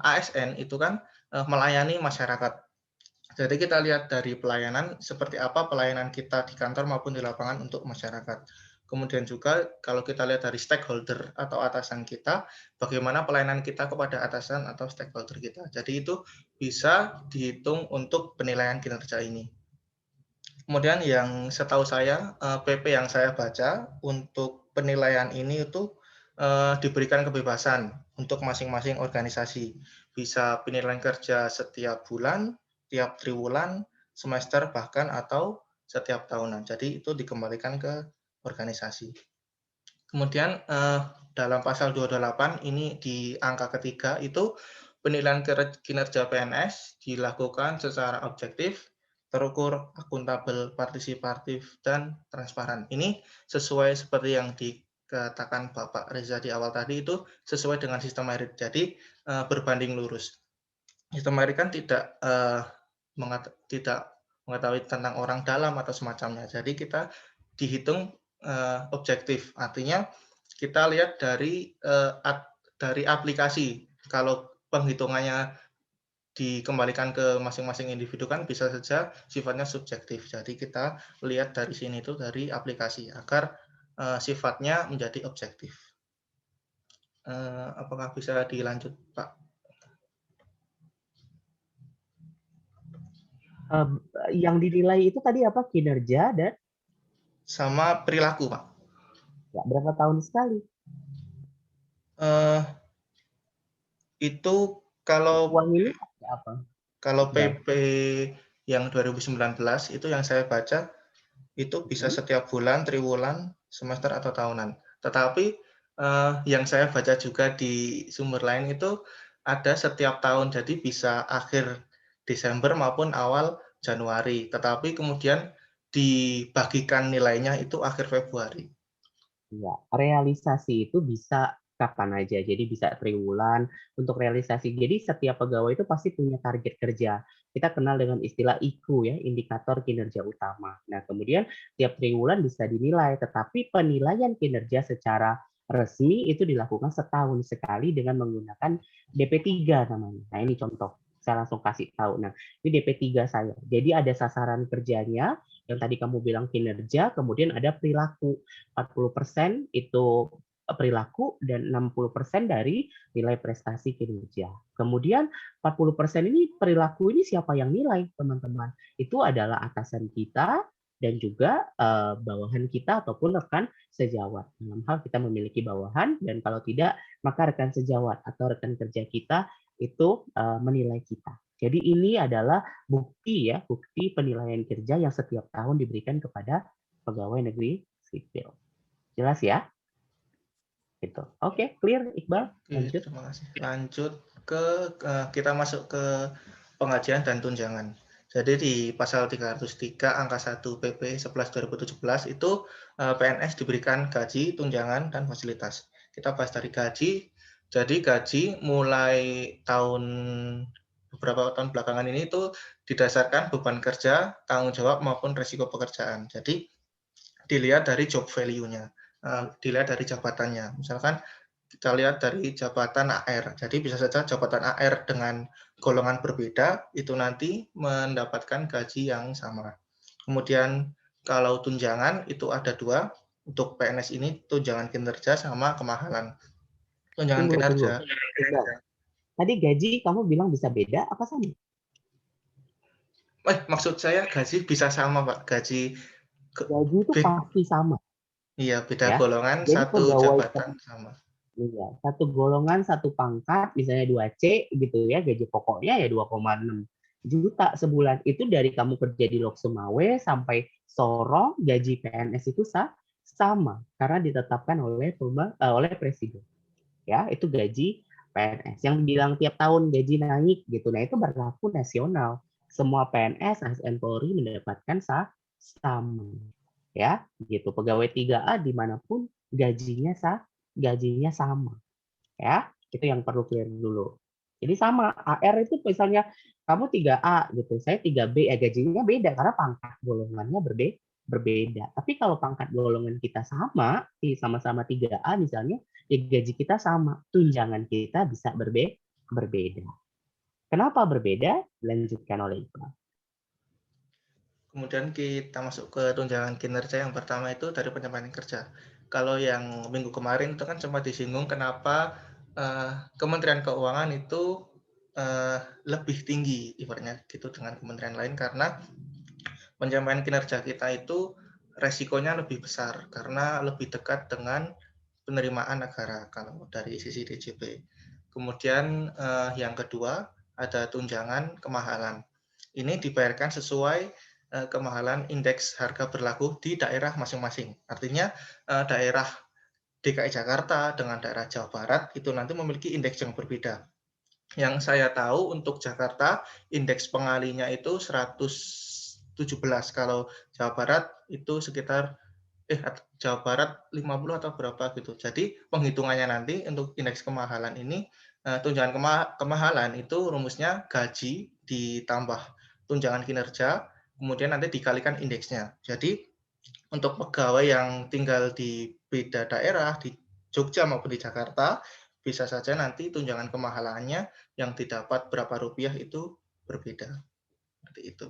ASN itu kan melayani masyarakat. Jadi kita lihat dari pelayanan, seperti apa pelayanan kita di kantor maupun di lapangan untuk masyarakat. Kemudian juga kalau kita lihat dari stakeholder atau atasan kita, bagaimana pelayanan kita kepada atasan atau stakeholder kita. Jadi itu bisa dihitung untuk penilaian kinerja ini. Kemudian yang setahu saya, PP yang saya baca untuk penilaian ini itu diberikan kebebasan untuk masing-masing organisasi. Bisa penilaian kerja setiap bulan, tiap triwulan, semester bahkan atau setiap tahunan. Jadi itu dikembalikan ke organisasi. Kemudian dalam pasal 228 ini di angka ketiga itu penilaian kinerja PNS dilakukan secara objektif, terukur, akuntabel, partisipatif, dan transparan. Ini sesuai seperti yang dikatakan Bapak Reza di awal tadi, itu sesuai dengan sistem merit. Jadi berbanding lurus. Sistem merit kan tidak mengetahui tentang orang dalam atau semacamnya. Jadi kita dihitung objektif. Artinya kita lihat dari aplikasi. Kalau penghitungannya dikembalikan ke masing-masing individu kan bisa saja sifatnya subjektif. Jadi kita lihat dari sini itu dari aplikasi agar sifatnya menjadi objektif. Apakah bisa dilanjut, Pak? Yang dinilai itu tadi apa? Kinerja dan Sama perilaku, Pak. ya, berapa tahun sekali? Eh, itu kalau Uang ini pakai apa? kalau Iqbal? PP yang 2019 itu yang saya baca itu bisa Hmm. setiap bulan, triwulan, semester atau tahunan. Tetapi yang saya baca juga di sumber lain itu ada setiap tahun, jadi bisa akhir Desember maupun awal Januari. Tetapi kemudian dibagikan nilainya itu akhir Februari. Ya, realisasi itu bisa kapan aja. Jadi bisa triwulan untuk realisasi. Jadi setiap pegawai itu pasti punya target kerja. Kita kenal dengan istilah IKU ya, indikator kinerja utama. Nah, kemudian tiap triwulan bisa dinilai, tetapi penilaian kinerja secara resmi itu dilakukan setahun sekali dengan menggunakan DP3 namanya. Nah, ini contoh. Saya langsung kasih tahu. Nah, ini DP3 saya. Jadi ada sasaran kerjanya yang tadi kamu bilang kinerja, kemudian ada perilaku. 40% itu perilaku dan 60% dari nilai prestasi kinerja. Kemudian 40% ini perilaku ini siapa yang nilai, teman-teman? Itu adalah atasan kita dan juga bawahan kita ataupun rekan sejawat. Dalam hal kita memiliki bawahan dan kalau tidak maka rekan sejawat atau rekan kerja kita itu menilai kita. Jadi ini adalah bukti ya, bukti penilaian kerja yang setiap tahun diberikan kepada pegawai negeri sipil. Jelas ya? Gitu. Oke, clear Iqbal? Oke, Lanjut. terima kasih. Lanjut kita masuk ke pengajian dan tunjangan. Jadi di pasal 303 angka 1 PP 11 2017 itu PNS diberikan gaji, tunjangan, dan fasilitas. Kita bahas dari gaji. Jadi gaji mulai beberapa tahun belakangan ini itu didasarkan beban kerja, tanggung jawab maupun risiko pekerjaan. Jadi dilihat dari job value-nya, dilihat dari jabatannya. Misalkan kita lihat dari jabatan AR. Jadi bisa saja jabatan AR dengan golongan berbeda itu nanti mendapatkan gaji yang sama. Kemudian kalau tunjangan itu ada dua. Untuk PNS ini tunjangan kinerja sama kemahalan. Tunjangan Tunggu. kinerja. Iqbal, tadi gaji kamu bilang bisa beda apa sama? Maksud saya gaji bisa sama, Pak. Gaji Gaji itu pasti sama, iya, beda ya. golongan, Jadi satu pegawai jabatan sama. iya, satu golongan, satu pangkat, misalnya 2C gitu ya, gaji pokoknya ya 2,6 juta sebulan. Itu dari kamu kerja di Lok Sumawe sampai Sorong, gaji PNS itu sama karena ditetapkan oleh presiden. Ya, itu gaji PNS. Yang bilang tiap tahun gaji naik gitu. Nah, itu berlaku nasional. Semua PNS, ASN Polri mendapatkan sama. Ya, gitu. Pegawai 3A dimanapun gajinya sama. Ya, itu yang perlu clear dulu. Jadi sama, AR itu misalnya kamu 3A gitu, saya 3B, ya gajinya beda karena pangkat golongannya berbeda. Tapi kalau pangkat golongan kita sama-sama 3A misalnya, ya gaji kita sama, tunjangan kita bisa berbeda. Kenapa berbeda? Dilanjutkan oleh Iqbal. Kemudian kita masuk ke tunjangan kinerja yang pertama itu dari penyampaian kerja. Kalau yang minggu kemarin itu kan sempat disinggung kenapa Kementerian Keuangan itu lebih tinggi ibaratnya gitu dengan kementerian lain karena penyampaian kinerja kita itu resikonya lebih besar karena lebih dekat dengan penerimaan negara kalau dari sisi DJP. Kemudian yang kedua ada tunjangan kemahalan. Ini dibayarkan sesuai kemahalan indeks harga berlaku di daerah masing-masing. Artinya daerah DKI Jakarta dengan daerah Jawa Barat itu nanti memiliki indeks yang berbeda. Yang saya tahu untuk Jakarta indeks pengalinya itu 117, kalau Jawa Barat itu sekitar Jawa Barat 50 atau berapa gitu. Jadi penghitungannya nanti untuk indeks kemahalan ini tunjangan kemahalan itu rumusnya gaji ditambah tunjangan kinerja kemudian nanti dikalikan indeksnya. Jadi untuk pegawai yang tinggal di beda daerah di Jogja maupun di Jakarta bisa saja nanti tunjangan kemahalannya yang didapat berapa rupiah itu berbeda. Seperti itu.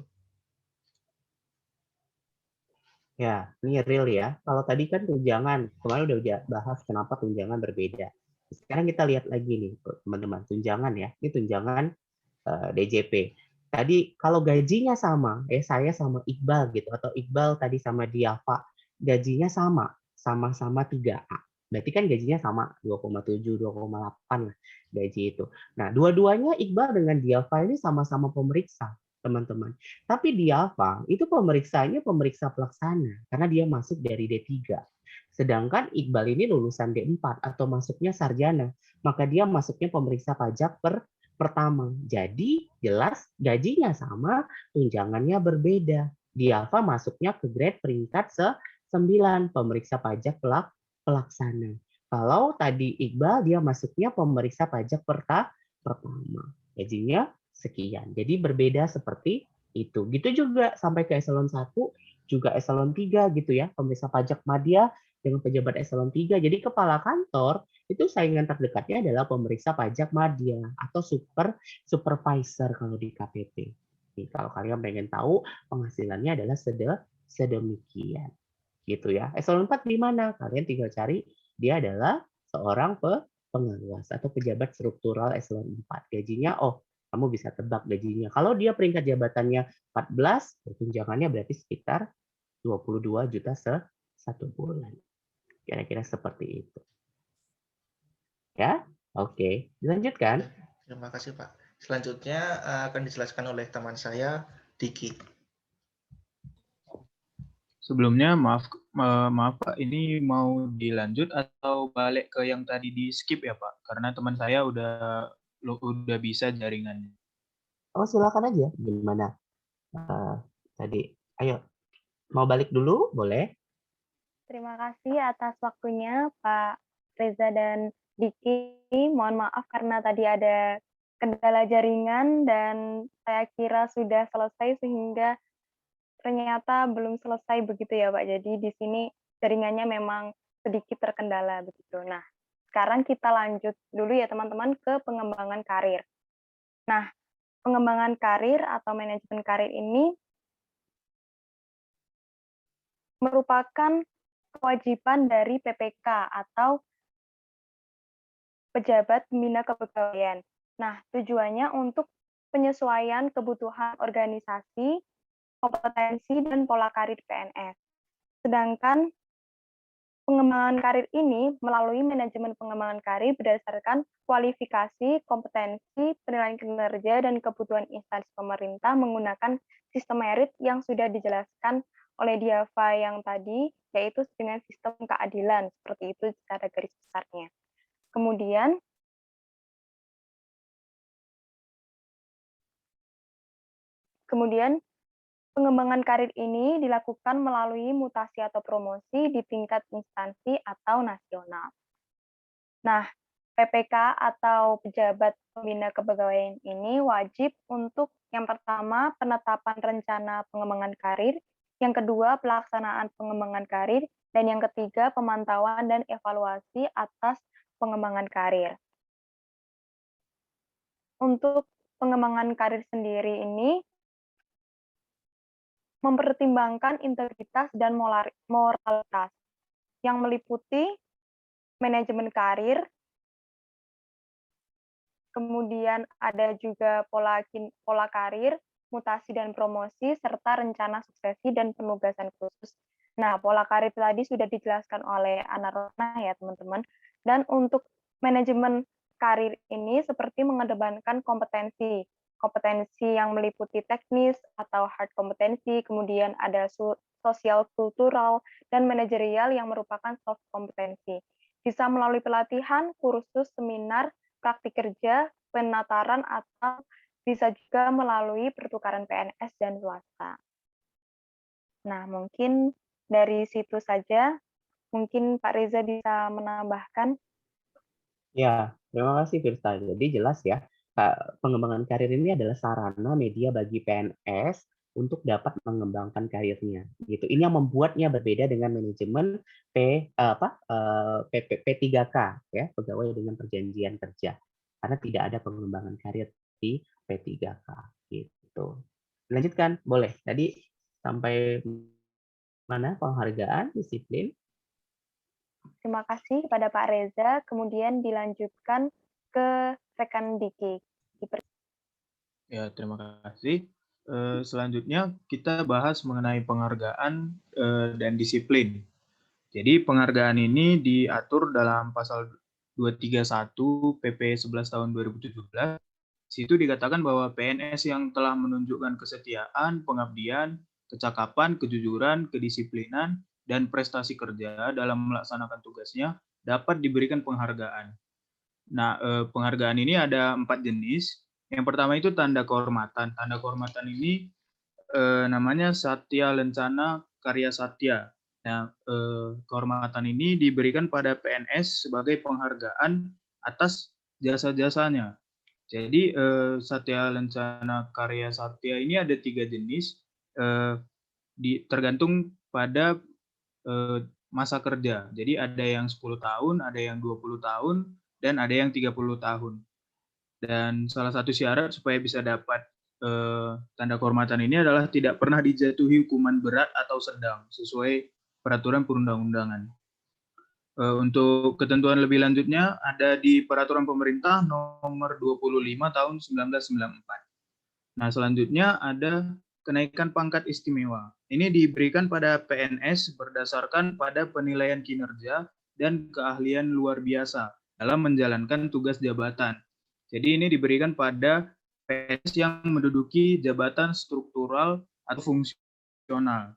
Ya, ini real ya. Kalau tadi kan tunjangan, kemarin udah bahas kenapa tunjangan berbeda. Sekarang kita lihat lagi nih, teman-teman, tunjangan ya. Ini tunjangan DJP. Tadi kalau gajinya sama, saya sama Iqbal gitu, atau Iqbal tadi sama Diava, gajinya sama-sama 3A. Berarti kan gajinya sama, 2,7, 2,8 lah gaji itu. Nah, dua-duanya Iqbal dengan Diava ini sama-sama pemeriksa, teman-teman. Tapi Diava itu pemeriksaannya pemeriksa pelaksana, karena dia masuk dari D3. Sedangkan Iqbal ini lulusan D4 atau masuknya sarjana, maka dia masuknya pemeriksa pajak pertama. Jadi jelas gajinya sama, tunjangannya berbeda. Diava masuknya ke grade peringkat 9, pemeriksa pajak pelaksana. Kalau tadi Iqbal dia masuknya pemeriksa pajak pertama. Gajinya sekian. Jadi berbeda seperti itu. Gitu juga sampai ke eselon 1, juga eselon 3 gitu ya, pemeriksa pajak madya dengan pejabat eselon 3. Jadi kepala kantor itu saingan terdekatnya adalah pemeriksa pajak madya atau supervisor kalau di KPP. Nih, kalau kalian pengen tahu penghasilannya adalah sedemikian. Gitu ya. Eselon 4 di mana? Kalian tinggal cari, dia adalah seorang pengawas atau pejabat struktural eselon 4. Gajinya, kamu bisa tebak gajinya. Kalau dia peringkat jabatannya 14, tunjangannya berarti sekitar 22 juta satu bulan. Kira-kira seperti itu. Ya, oke. Dilanjutkan. Terima kasih, Pak. Selanjutnya akan dijelaskan oleh teman saya, Diki. Sebelumnya maaf Pak, ini mau dilanjut atau balik ke yang tadi di skip ya Pak? Karena teman saya udah bisa jaringannya. Oh, silakan aja. Gimana? Tadi, ayo. Mau balik dulu? Boleh? Terima kasih atas waktunya Pak Reza dan Diki. Mohon maaf karena tadi ada kendala jaringan dan saya kira sudah selesai sehingga ternyata belum selesai begitu ya Pak. Jadi di sini jaringannya memang sedikit terkendala begitu. Nah, sekarang kita lanjut dulu ya teman-teman ke pengembangan karir. Nah, pengembangan karir atau manajemen karir ini merupakan kewajiban dari PPK atau pejabat pembina kepegawaian. Nah, tujuannya untuk penyesuaian kebutuhan organisasi, kompetensi, dan pola karir PNS. Sedangkan pengembangan karir ini melalui manajemen pengembangan karir berdasarkan kualifikasi, kompetensi, penilaian kinerja, dan kebutuhan instansi pemerintah menggunakan sistem merit yang sudah dijelaskan oleh Diava yang tadi, yaitu dengan sistem keadilan, seperti itu secara garis besarnya. Kemudian pengembangan karir ini dilakukan melalui mutasi atau promosi di tingkat instansi atau nasional. Nah, PPK atau pejabat pembina kepegawaian ini wajib untuk yang pertama penetapan rencana pengembangan karir, yang kedua pelaksanaan pengembangan karir, dan yang ketiga pemantauan dan evaluasi atas pengembangan karir. Untuk pengembangan karir sendiri ini mempertimbangkan integritas dan moralitas yang meliputi manajemen karir, kemudian ada juga pola karir, mutasi dan promosi, serta rencana suksesi dan penugasan khusus. Nah, pola karir tadi sudah dijelaskan oleh Ana Rona ya teman-teman. Dan untuk manajemen karir ini seperti mengedepankan kompetensi yang meliputi teknis atau hard kompetensi, kemudian ada sosial kultural, dan manajerial yang merupakan soft kompetensi. Bisa melalui pelatihan, kursus, seminar, praktik kerja, penataran, atau bisa juga melalui pertukaran PNS dan swasta. Nah, mungkin dari situ saja, mungkin Pak Reza bisa menambahkan. Ya, terima kasih Firsa. Jadi jelas ya, pengembangan karir ini adalah sarana media bagi PNS untuk dapat mengembangkan karirnya. Gitu. Ini yang membuatnya berbeda dengan manajemen P3K ya, pegawai dengan perjanjian kerja. Karena tidak ada pengembangan karir di P3K gitu. Lanjutkan, boleh. Tadi sampai mana penghargaan, disiplin? Terima kasih kepada Pak Reza, kemudian dilanjutkan ke rekan Diki. Ya, terima kasih. Selanjutnya kita bahas mengenai penghargaan dan disiplin. Jadi penghargaan ini diatur dalam pasal 231 PP 11 tahun 2017. Situ dikatakan bahwa PNS yang telah menunjukkan kesetiaan, pengabdian, kecakapan, kejujuran, kedisiplinan, dan prestasi kerja dalam melaksanakan tugasnya dapat diberikan penghargaan. Nah, penghargaan ini ada 4 jenis. Yang pertama itu tanda kehormatan. Tanda kehormatan ini namanya Satya Lencana Karya Satya. Nah, kehormatan ini diberikan pada PNS sebagai penghargaan atas jasa-jasanya. Jadi Satya Lencana Karya Satya ini ada 3 jenis, tergantung pada masa kerja. Jadi ada yang 10 tahun, ada yang 20 tahun, dan ada yang 30 tahun. Dan salah satu syarat supaya bisa dapat tanda kehormatan ini adalah tidak pernah dijatuhi hukuman berat atau sedang sesuai peraturan perundang-undangan. Untuk ketentuan lebih lanjutnya ada di Peraturan Pemerintah Nomor 25 Tahun 1994. Nah, selanjutnya ada kenaikan pangkat istimewa. Ini diberikan pada PNS berdasarkan pada penilaian kinerja dan keahlian luar biasa dalam menjalankan tugas jabatan. Jadi ini diberikan pada PNS yang menduduki jabatan struktural atau fungsional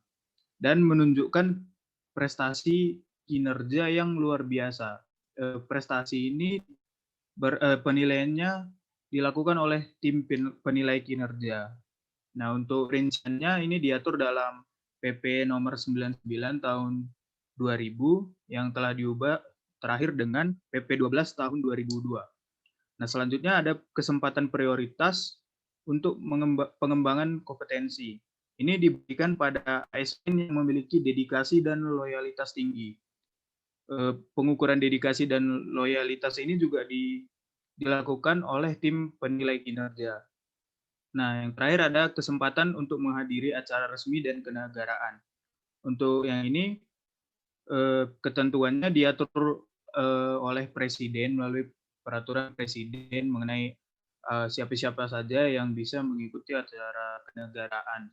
dan menunjukkan prestasi kinerja yang luar biasa. Prestasi ini penilaiannya dilakukan oleh tim penilai kinerja. Nah, untuk rinciannya ini diatur dalam PP nomor 99 tahun 2000 yang telah diubah terakhir dengan PP 12 tahun 2002. Nah, selanjutnya ada kesempatan prioritas untuk pengembangan kompetensi. Ini diberikan pada ASN yang memiliki dedikasi dan loyalitas tinggi. Pengukuran dedikasi dan loyalitas ini juga dilakukan oleh tim penilai kinerja. Nah, yang terakhir ada kesempatan untuk menghadiri acara resmi dan kenegaraan. Untuk yang ini, ketentuannya diatur oleh Presiden melalui peraturan Presiden mengenai siapa-siapa saja yang bisa mengikuti acara kenegaraan.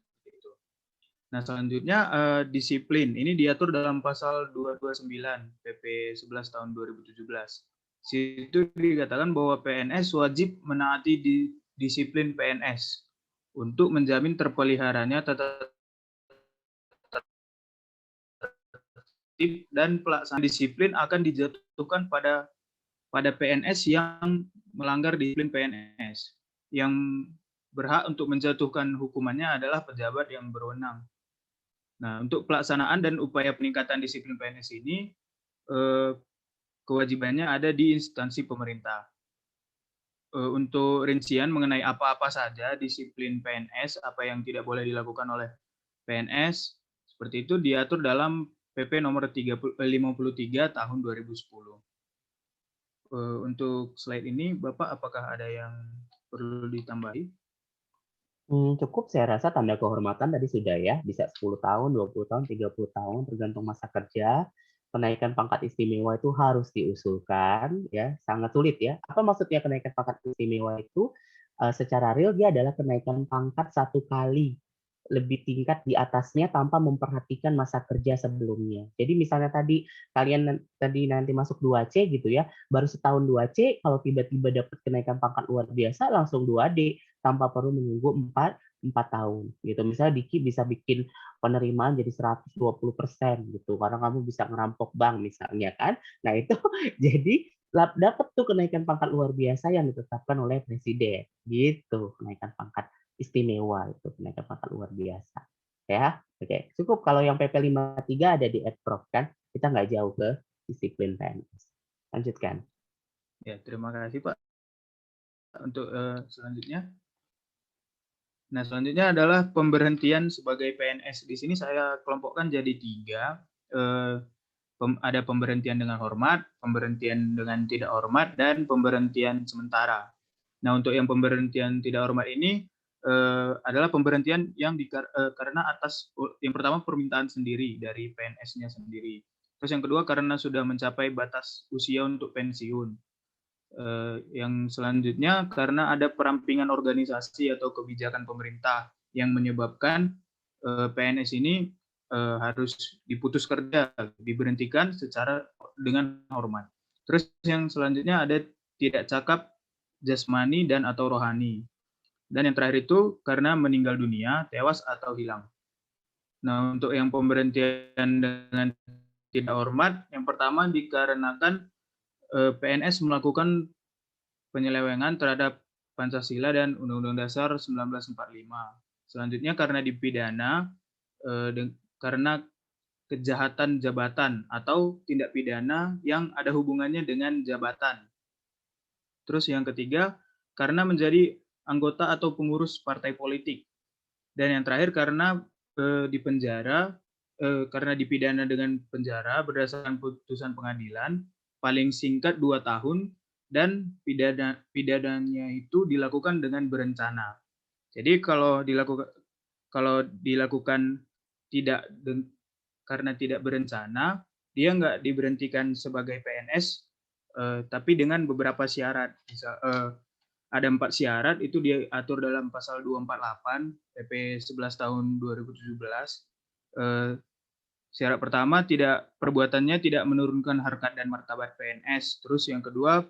Nah, selanjutnya disiplin. Ini diatur dalam pasal 229 PP 11 tahun 2017. Situ dikatakan bahwa PNS wajib menaati disiplin PNS untuk menjamin terpeliharanya tata tertib dan pelaksanaan disiplin akan dijatuhkan pada PNS yang melanggar disiplin PNS. Yang berhak untuk menjatuhkan hukumannya adalah pejabat yang berwenang. Nah, untuk pelaksanaan dan upaya peningkatan disiplin PNS ini, kewajibannya ada di instansi pemerintah. Untuk rincian mengenai apa-apa saja disiplin PNS, apa yang tidak boleh dilakukan oleh PNS, seperti itu diatur dalam PP nomor 53 tahun 2010. Untuk slide ini, Bapak apakah ada yang perlu ditambahi? Cukup, saya rasa tanda kehormatan tadi sudah ya, bisa 10 tahun, 20 tahun, 30 tahun, tergantung masa kerja. Kenaikan pangkat istimewa itu harus diusulkan, ya, sangat sulit ya. Apa maksudnya kenaikan pangkat istimewa itu? Secara real dia adalah kenaikan pangkat 1 kali lebih tingkat di atasnya tanpa memperhatikan masa kerja sebelumnya. Jadi misalnya tadi kalian nanti masuk 2C gitu ya, baru setahun 2C, kalau tiba-tiba dapat kenaikan pangkat luar biasa langsung 2D tanpa perlu menunggu 4 tahun gitu. Misalnya Diki bisa bikin penerimaan jadi 120% gitu karena kamu bisa ngerampok bank misalnya kan. Nah, itu jadi dapat tuh kenaikan pangkat luar biasa yang ditetapkan oleh presiden gitu, kenaikan pangkat istimewa itu, kenaikan pangkat luar biasa ya. Oke, cukup kalau yang PP 53 ada di Prof kan, kita nggak jauh ke disiplin PNS. Lanjutkan. Ya, terima kasih Pak. Untuk selanjutnya. Nah, selanjutnya adalah pemberhentian sebagai PNS. Di sini saya kelompokkan jadi 3. Ada pemberhentian dengan hormat, pemberhentian dengan tidak hormat, dan pemberhentian sementara. Nah, untuk yang pemberhentian tidak hormat ini adalah pemberhentian yang karena atas yang pertama permintaan sendiri dari PNS-nya sendiri. Terus yang kedua karena sudah mencapai batas usia untuk pensiun. Yang selanjutnya karena ada perampingan organisasi atau kebijakan pemerintah yang menyebabkan PNS ini harus diputus kerja, diberhentikan secara dengan hormat. Terus yang selanjutnya ada tidak cakap jasmani dan atau rohani. Dan yang terakhir itu karena meninggal dunia, tewas atau hilang. Nah, untuk yang pemberhentian dengan tidak hormat, yang pertama dikarenakan PNS melakukan penyelewengan terhadap Pancasila dan Undang-Undang Dasar 1945. Selanjutnya karena dipidana karena kejahatan jabatan atau tindak pidana yang ada hubungannya dengan jabatan. Terus yang ketiga karena menjadi anggota atau pengurus partai politik. Dan yang terakhir karena dipenjara, karena dipidana dengan penjara berdasarkan putusan pengadilan paling singkat 2 tahun dan pidananya itu dilakukan dengan berencana. Jadi kalau dilakukan tidak karena tidak berencana, dia nggak diberhentikan sebagai PNS, tapi dengan beberapa syarat. Ada 4 syarat itu diatur dalam pasal 248 PP 11 tahun 2017. Syarat pertama perbuatannya tidak menurunkan harkat dan martabat PNS. Terus yang kedua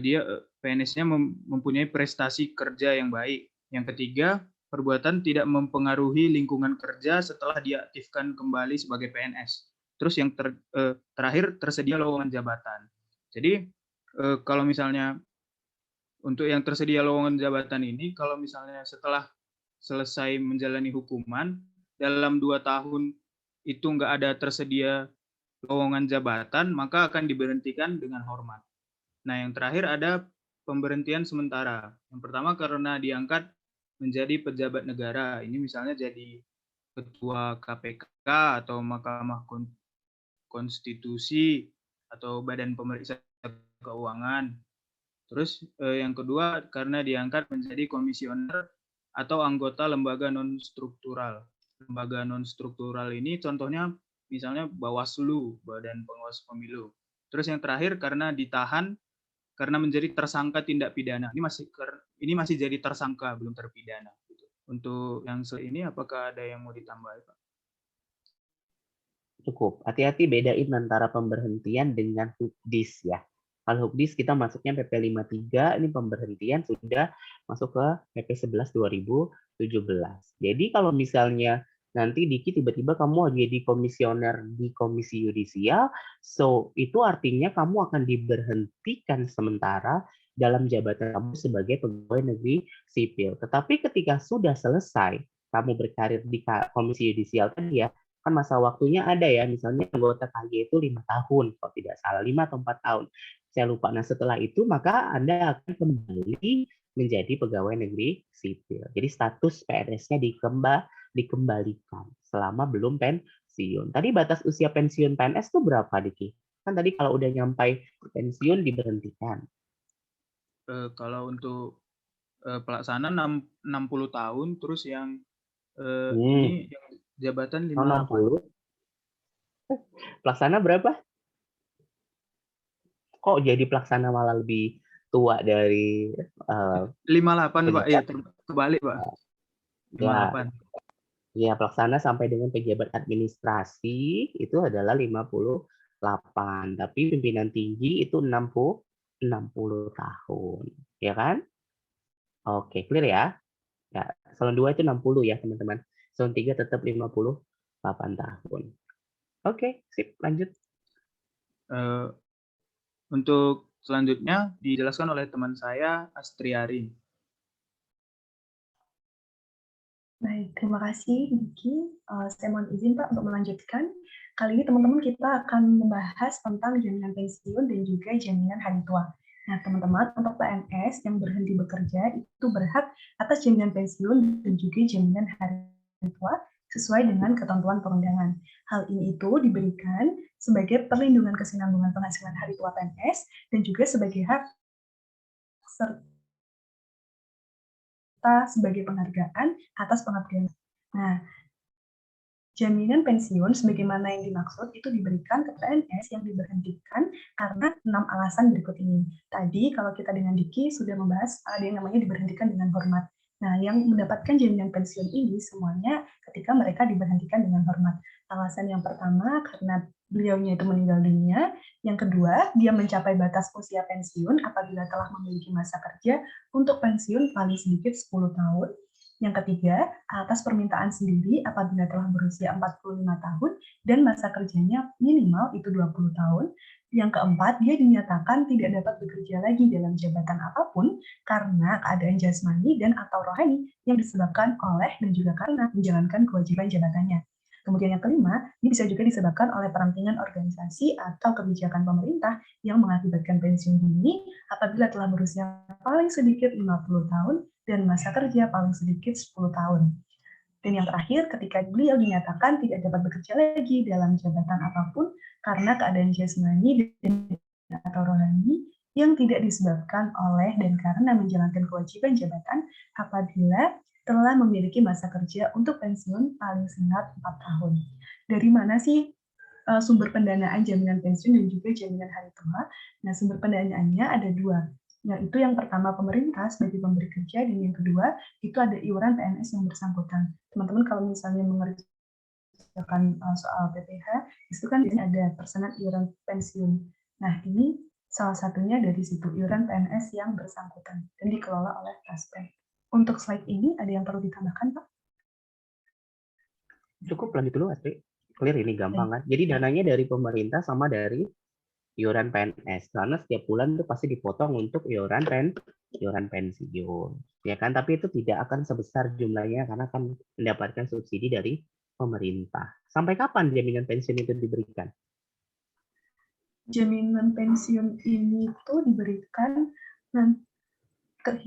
dia PNS-nya mempunyai prestasi kerja yang baik. Yang ketiga perbuatan tidak mempengaruhi lingkungan kerja setelah diaktifkan kembali sebagai PNS. Terus yang terakhir tersedia lowongan jabatan. Jadi kalau misalnya untuk yang tersedia lowongan jabatan ini, kalau misalnya setelah selesai menjalani hukuman, dalam 2 tahun itu nggak ada tersedia lowongan jabatan, maka akan diberhentikan dengan hormat. Nah, yang terakhir ada pemberhentian sementara. Yang pertama karena diangkat menjadi pejabat negara. Ini misalnya jadi ketua KPK atau Mahkamah Konstitusi atau Badan Pemeriksa Keuangan. Terus yang kedua karena diangkat menjadi komisioner atau anggota lembaga non-struktural. Lembaga non-struktural ini contohnya misalnya Bawaslu, Badan Pengawas Pemilu. Terus yang terakhir karena ditahan karena menjadi tersangka tindak pidana. Ini masih jadi tersangka, belum terpidana. Untuk yang ini apakah ada yang mau ditambah, Pak? Cukup. Hati-hati bedain antara pemberhentian dengan hukdis ya. Kalau hukdis kita masuknya PP 53, ini pemberhentian sudah masuk ke PP 11 2017. Jadi kalau misalnya nanti Diki tiba-tiba kamu jadi komisioner di Komisi Yudisial, so itu artinya kamu akan diberhentikan sementara dalam jabatan kamu sebagai pegawai negeri sipil. Tetapi ketika sudah selesai kamu berkarir di Komisi Yudisial tadi ya, kan masa waktunya ada ya, misalnya anggota KY itu 5 tahun, kalau tidak salah 5 atau 4 tahun. Saya lupa. Nah, setelah itu maka Anda akan kembali menjadi pegawai negeri sipil. Jadi status PNS-nya dikembalikan selama belum pensiun. Tadi batas usia pensiun PNS itu berapa, Diki? Kan tadi kalau udah nyampai pensiun diberhentikan. Kalau untuk pelaksana 60 tahun, terus yang ini yang jabatan 60. Pelaksana berapa? Kok jadi pelaksana malah lebih tua dari 58, Pak. Ya, kebalik, Pak. 58. Ya, pelaksana sampai dengan pejabat administrasi itu adalah 58. Tapi pimpinan tinggi itu 60 tahun. Ya kan? Oke, clear ya? Ya, salon 2 itu 60 ya, teman-teman. Salon 3 tetap 58 tahun. Oke, sip, lanjut. Untuk selanjutnya dijelaskan oleh teman saya, Astriarin. Baik, terima kasih, Diki. Saya mohon izin, Pak, untuk melanjutkan. Kali ini teman-teman kita akan membahas tentang jaminan pensiun dan juga jaminan hari tua. Nah, teman-teman, untuk PNS yang berhenti bekerja itu berhak atas jaminan pensiun dan juga jaminan hari tua sesuai dengan ketentuan perundangan. Hal ini itu diberikan sebagai perlindungan kesinambungan penghasilan hari tua PNS dan juga sebagai hak serta sebagai penghargaan atas pengabdian. Nah, Jaminan pensiun sebagaimana yang dimaksud itu diberikan ke PNS yang diberhentikan karena 6 alasan berikut ini. Tadi kalau kita dengan Diki sudah membahas ada yang namanya diberhentikan dengan hormat. Nah, yang mendapatkan jaminan pensiun ini semuanya ketika mereka diberhentikan dengan hormat. Alasan yang pertama karena beliaunya itu meninggal dunia. Yang kedua, dia mencapai batas usia pensiun apabila telah memiliki masa kerja untuk pensiun paling sedikit 10 tahun. Yang ketiga, atas permintaan sendiri apabila telah berusia 45 tahun dan masa kerjanya minimal itu 20 tahun. Yang keempat, dia dinyatakan tidak dapat bekerja lagi dalam jabatan apapun karena keadaan jasmani dan atau rohani yang disebabkan oleh dan juga karena menjalankan kewajiban jabatannya. Kemudian yang kelima, ini bisa juga disebabkan oleh perampingan organisasi atau kebijakan pemerintah yang mengakibatkan pensiun dini apabila telah berusia paling sedikit 50 tahun dan masa kerja paling sedikit 10 tahun. Dan yang terakhir, ketika beliau dinyatakan tidak dapat bekerja lagi dalam jabatan apapun karena keadaan jasmani dan atau rohani yang tidak disebabkan oleh dan karena menjalankan kewajiban jabatan apabila telah memiliki masa kerja untuk pensiun paling singkat 4 tahun. Dari mana sih sumber pendanaan jaminan pensiun dan juga jaminan hari tua? Nah, sumber pendanaannya ada dua, yaitu yang pertama pemerintah sebagai pemberi kerja dan yang kedua itu ada iuran PNS yang bersangkutan. Teman-teman kalau misalnya mengerjakan soal PPh, itu kan ini ada persenan iuran pensiun. Nah, ini salah satunya dari situ, iuran PNS yang bersangkutan dan dikelola oleh Raspek. Untuk slide ini ada yang perlu ditambahkan, Pak? Cukup lanjut dulu, Astri. Clear, ini gampang kan. Jadi dananya dari pemerintah sama dari iuran PNS. Karena setiap bulan itu pasti dipotong untuk iuran pensiun. Ya kan, tapi itu tidak akan sebesar jumlahnya karena akan mendapatkan subsidi dari pemerintah. Sampai kapan jaminan pensiun itu diberikan? Jaminan pensiun ini tuh diberikan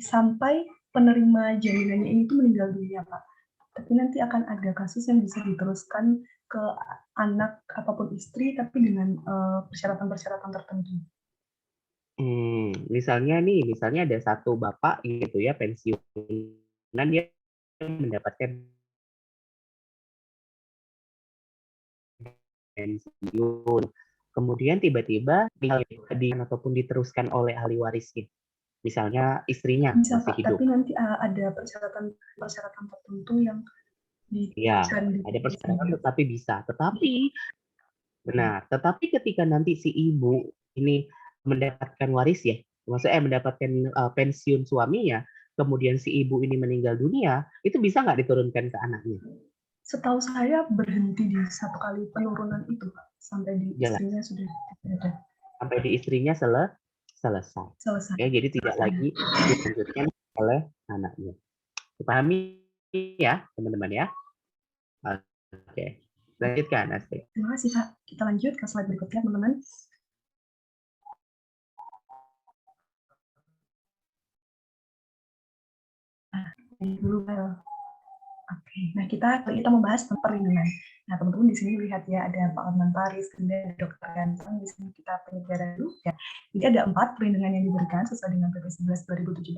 sampai penerima jaminannya ini tuh meninggal dunia, Pak. Tapi nanti akan ada kasus yang bisa diteruskan ke anak ataupun istri, tapi dengan persyaratan-persyaratan tertentu. Misalnya ada satu bapak gitu ya, pensiunan, dia mendapatkan pensiun. Kemudian tiba-tiba ataupun diteruskan oleh ahli warisnya. Misalnya istrinya bisa, masih Pak, hidup. tapi nanti ada persyaratan tertentu yang ya, ada persyaratan tetapi bisa. Tetapi ketika nanti si ibu ini mendapatkan waris ya, maksudnya mendapatkan pensiun suaminya, kemudian si ibu ini meninggal dunia, itu bisa nggak diturunkan ke anaknya? Setahu saya berhenti di satu kali penurunan itu, Pak, sampai di istrinya sudah ada. Sampai di istrinya selesai. Ya, jadi tidak lagi dilanjutkan oleh anaknya. Dipahami ya, teman-teman ya? Oke. Lanjutkan, Astri. Terima kasih, Pak. Kita lanjut ke slide berikutnya, teman-teman. Oke, nah kita membahas tentang perlindungan. Nah, teman-teman di sini lihat ya, ada Pak Otman Paris, kemudian ada Dr. Ganteng, di sini kita penyelenggara dulu ya. Jadi ada 4 perlindungan yang diberikan sesuai dengan PP 11 2017.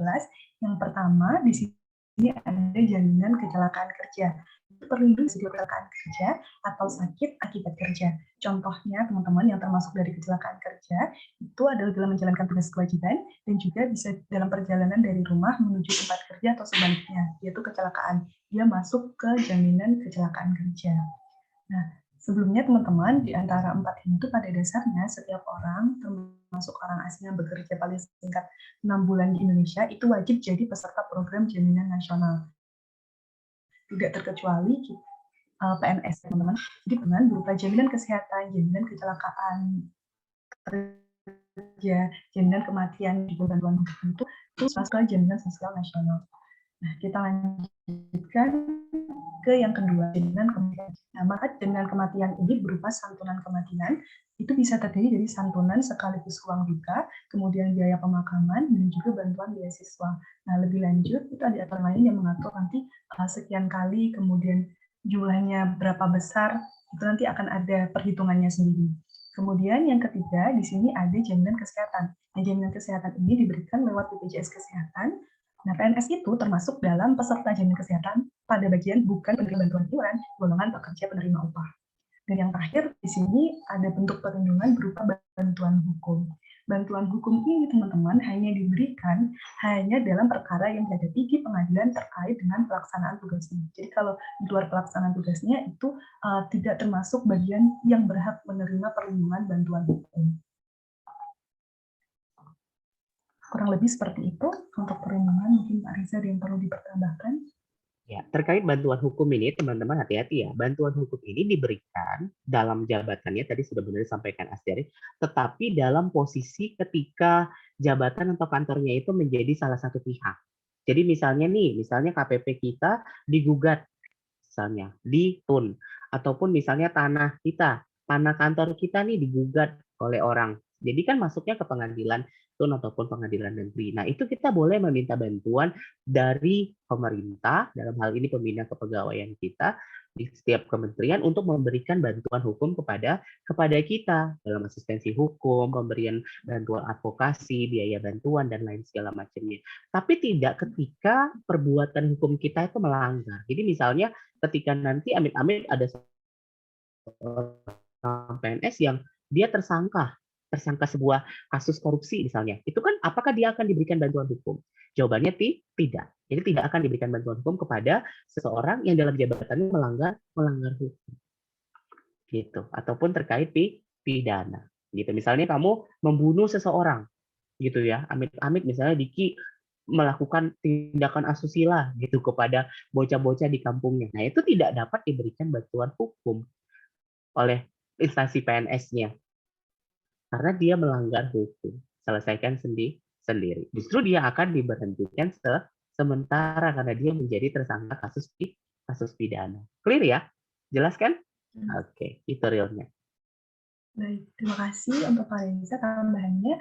Yang pertama di sini ada jaminan kecelakaan kerja. Perlindungan kecelakaan kerja atau sakit akibat kerja. Contohnya teman-teman yang termasuk dari kecelakaan kerja itu adalah dalam menjalankan tugas kewajiban dan juga bisa dalam perjalanan dari rumah menuju tempat kerja atau sebaliknya, yaitu kecelakaan. Dia masuk ke jaminan kecelakaan kerja. Nah, sebelumnya teman-teman di antara 4 ini itu pada dasarnya setiap orang, termasuk orang asing yang bekerja paling singkat 6 bulan di Indonesia, itu wajib jadi peserta program jaminan nasional. Tidak terkecuali PNS, teman-teman. Jadi teman berupa jaminan kesehatan, jaminan kecelakaan kerja, jaminan kematian, juga bantuan tertentu, itu masuk ke jaminan sosial nasional. Nah, kita lanjutkan ke yang kedua, jaminan kematian. Nah, maka jaminan kematian ini berupa santunan kematian, itu bisa terdiri dari santunan sekaligus uang duka, kemudian biaya pemakaman, dan juga bantuan beasiswa. Nah, lebih lanjut, itu ada aturan lain yang mengatur nanti sekian kali, kemudian jumlahnya berapa besar, itu nanti akan ada perhitungannya sendiri. Kemudian yang ketiga, di sini ada jaminan kesehatan. Nah, jaminan kesehatan ini diberikan lewat BPJS Kesehatan, Nah, PNS itu termasuk dalam peserta jaminan kesehatan pada bagian bukan penerima bantuan iuran, golongan pekerja penerima upah. Dan yang terakhir, di sini ada bentuk perlindungan berupa bantuan hukum. Bantuan hukum ini, teman-teman, hanya diberikan hanya dalam perkara yang dihadapi di pengadilan terkait dengan pelaksanaan tugasnya. Jadi kalau di luar pelaksanaan tugasnya itu tidak termasuk bagian yang berhak menerima perlindungan bantuan hukum. Kurang lebih seperti itu untuk perlindungan. Mungkin Pak Riza ada yang perlu dipertambahkan. Ya, terkait bantuan hukum ini, teman-teman hati-hati ya. Bantuan hukum ini diberikan dalam jabatannya, tadi sudah benar disampaikan Astiari, tetapi dalam posisi ketika jabatan atau kantornya itu menjadi salah satu pihak. Jadi misalnya KPP kita digugat, misalnya di TUN, ataupun misalnya tanah kantor kita nih digugat oleh orang. Jadi kan masuknya ke pengadilan TUN ataupun pengadilan negeri. Nah, itu kita boleh meminta bantuan dari pemerintah, dalam hal ini pembina kepegawaian kita, di setiap kementerian untuk memberikan bantuan hukum kepada kita dalam asistensi hukum, pemberian bantuan advokasi, biaya bantuan, dan lain segala macamnya. Tapi tidak ketika perbuatan hukum kita itu melanggar. Jadi misalnya ketika nanti amit-amit ada seorang PNS yang dia tersangka sebuah kasus korupsi misalnya, itu kan apakah dia akan diberikan bantuan hukum? Jawabannya tidak. Jadi tidak akan diberikan bantuan hukum kepada seseorang yang dalam jabatannya melanggar hukum. Gitu. Ataupun terkait pidana. Gitu. Misalnya kamu membunuh seseorang, gitu ya. Amit-amit misalnya Diki melakukan tindakan asusila gitu kepada bocah-bocah di kampungnya. Nah, itu tidak dapat diberikan bantuan hukum oleh instansi PNS-nya. Karena dia melanggar hukum. Selesaikan sendiri. Justru dia akan diberhentikan sementara karena dia menjadi tersangka kasus pidana. Clear ya? Jelas kan? Oke, itu realnya. Baik, terima kasih untuk Pak Reza tambahannya.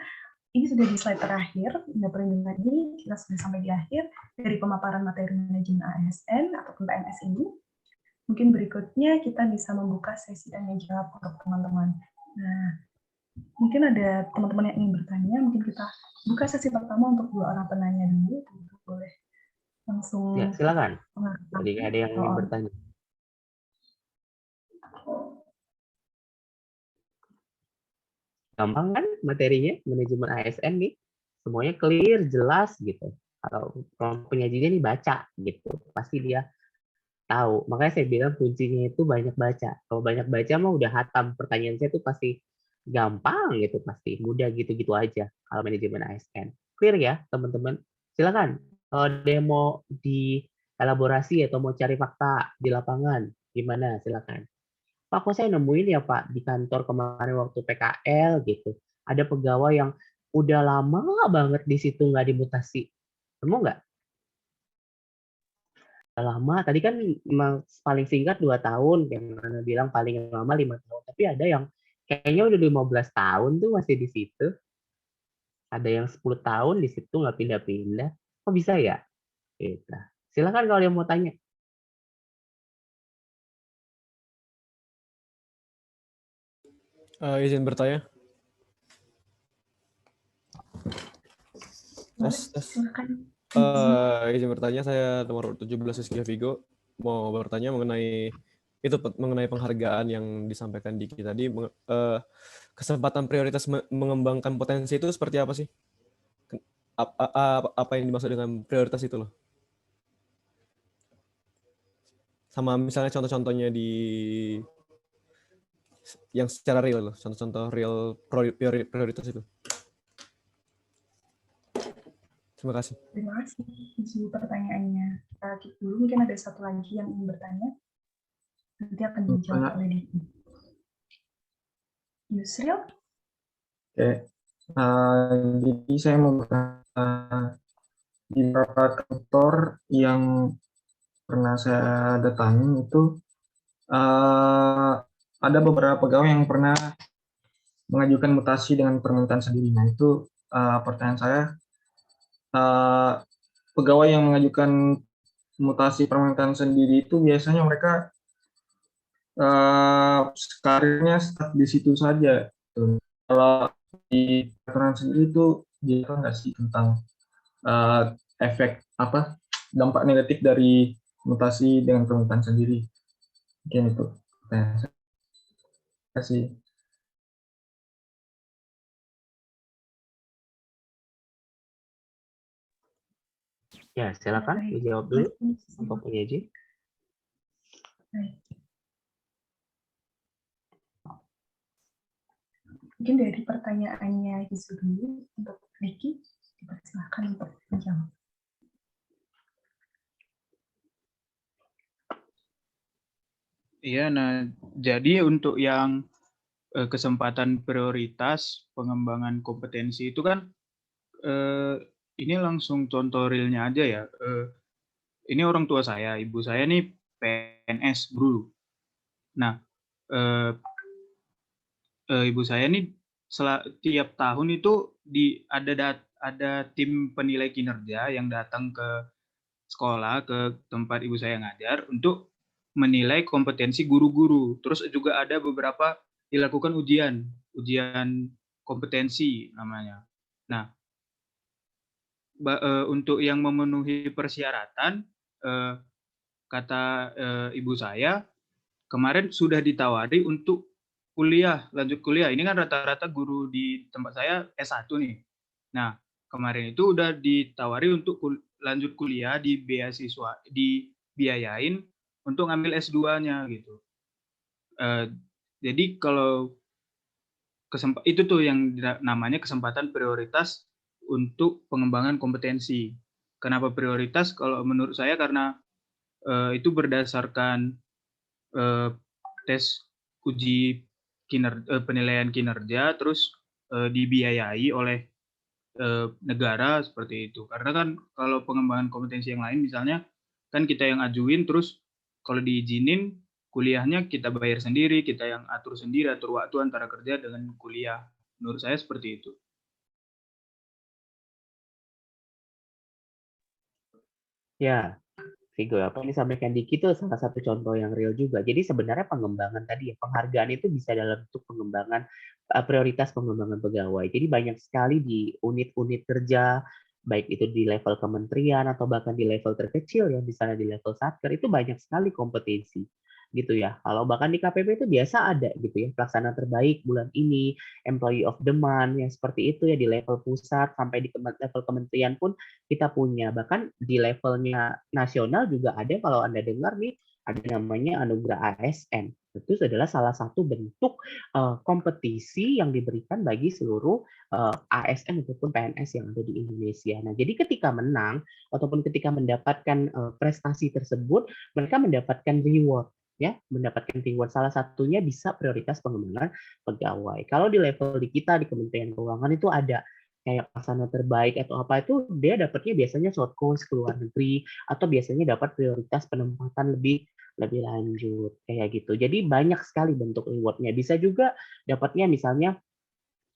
Ini sudah di slide terakhir, perlindungan ini kita sudah sampai di akhir dari pemaparan materi manajemen ASN ataupun PNS ini. Mungkin berikutnya kita bisa membuka sesi tanya jawab untuk teman-teman. Nah, mungkin ada teman-teman yang ingin bertanya, mungkin kita buka sesi pertama untuk 2 orang penanya dulu. Boleh langsung. Ya, silakan. Jadi ada yang ingin bertanya. Gampang kan materinya, manajemen ASN nih, semuanya clear, jelas gitu. Kalau penyajinya nih baca gitu, pasti dia tahu. Makanya saya bilang kuncinya itu banyak baca. Kalau banyak baca mah udah hatam. Pertanyaan saya tuh pasti gampang gitu, pasti mudah gitu-gitu aja. Kalau manajemen ASN clear ya teman-teman. Silakan. Kalau ada yang mau dielaborasi atau mau cari fakta di lapangan, gimana? Silakan. Pak, kok saya nemuin ya Pak, di kantor kemarin waktu PKL gitu, ada pegawai yang udah lama banget di situ nggak dimutasi. Nemu nggak? Udah lama, tadi kan paling singkat 2 tahun, yang mana bilang paling lama 5 tahun. Tapi ada yang kayaknya udah 15 tahun tuh masih di situ. Ada yang 10 tahun di situ nggak pindah-pindah. Kok bisa ya? Gitu. Silakan kalau yang mau tanya. Izin bertanya. Tes. Izin bertanya, saya nomor 17 Rizky Vigo mau bertanya mengenai penghargaan yang disampaikan Diki tadi. Kesempatan prioritas mengembangkan potensi itu seperti apa sih? Apa yang dimaksud dengan prioritas itu loh? Sama misalnya contoh-contohnya yang secara real loh, contoh-contoh real prioritas itu. Terima kasih. Terima kasih Ibu pertanyaannya. Kita cek dulu, mungkin ada satu lagi yang ingin bertanya. Nanti akan dijawab oleh Diki. Yusril? Oke. Jadi saya mau bertanya, di beberapa kantor yang pernah saya datangi itu ada beberapa pegawai yang pernah mengajukan mutasi dengan permintaan sendiri. Nah, itu pertanyaan saya, pegawai yang mengajukan mutasi permintaan sendiri itu biasanya mereka karirnya start di situ saja. Kalau di peraturan sendiri itu dia nggak sih tentang efek dampak negatif dari mutasi dengan permintaan sendiri. Mungkin itu. Terima kasih. Ya, silakan dijawab dulu untuk penyaji. Mungkin dari pertanyaannya Gizu dulu untuk Ricky, dipersilakan untuk menjawab. Iya, nah jadi untuk yang kesempatan prioritas pengembangan kompetensi itu kan ini langsung contoh realnya aja ya. Ini orang tua saya, ibu saya nih PNS guru. Nah, ibu saya nih tiap tahun itu ada tim penilai kinerja yang datang ke sekolah, ke tempat ibu saya ngajar untuk menilai kompetensi guru-guru. Terus juga ada beberapa dilakukan ujian kompetensi namanya. Nah, untuk yang memenuhi persyaratan, kata ibu saya, kemarin sudah ditawari untuk lanjut kuliah. Ini kan rata-rata guru di tempat saya S1 nih. Nah, kemarin itu udah ditawari untuk lanjut kuliah di beasiswa, dibiayain untuk ngambil S2-nya gitu. Jadi kalau itu tuh yang namanya kesempatan prioritas untuk pengembangan kompetensi. Kenapa prioritas? Kalau menurut saya karena itu berdasarkan tes uji penilaian kinerja, terus dibiayai oleh negara seperti itu. Karena kan kalau pengembangan kompetensi yang lain, misalnya kan kita yang ajuin, terus kalau diizinin kuliahnya kita bayar sendiri, kita yang atur sendiri, atur waktu antara kerja dengan kuliah. Menurut saya seperti itu. Ya, Vigo, apa yang disampaikan Diki itu salah satu contoh yang real juga. Jadi sebenarnya pengembangan tadi ya, penghargaan itu bisa dalam bentuk pengembangan prioritas pengembangan pegawai. Jadi banyak sekali di unit-unit kerja, baik itu di level kementerian atau bahkan di level terkecil ya, misalnya di level satker itu banyak sekali kompetensi gitu ya. Kalau bahkan di KPP itu biasa ada gitu ya, pelaksana terbaik bulan ini, employee of the month yang seperti itu ya di level pusat sampai di level kementerian pun kita punya. Bahkan di levelnya nasional juga ada, kalau Anda dengar nih, ada namanya anugerah ASN. Itu adalah salah satu bentuk kompetisi yang diberikan bagi seluruh ASN ataupun PNS yang ada di Indonesia. Nah, jadi ketika menang ataupun ketika mendapatkan prestasi tersebut, mereka mendapatkan reward. Ya, mendapatkan reward, salah satunya bisa prioritas pengembangan pegawai. Kalau di level di kita di Kementerian Keuangan itu ada kayak pelaksana terbaik atau apa, itu dia dapatnya biasanya short course ke luar negeri atau biasanya dapat prioritas penempatan lebih lanjut kayak gitu. Jadi banyak sekali bentuk rewardnya. Bisa juga dapatnya misalnya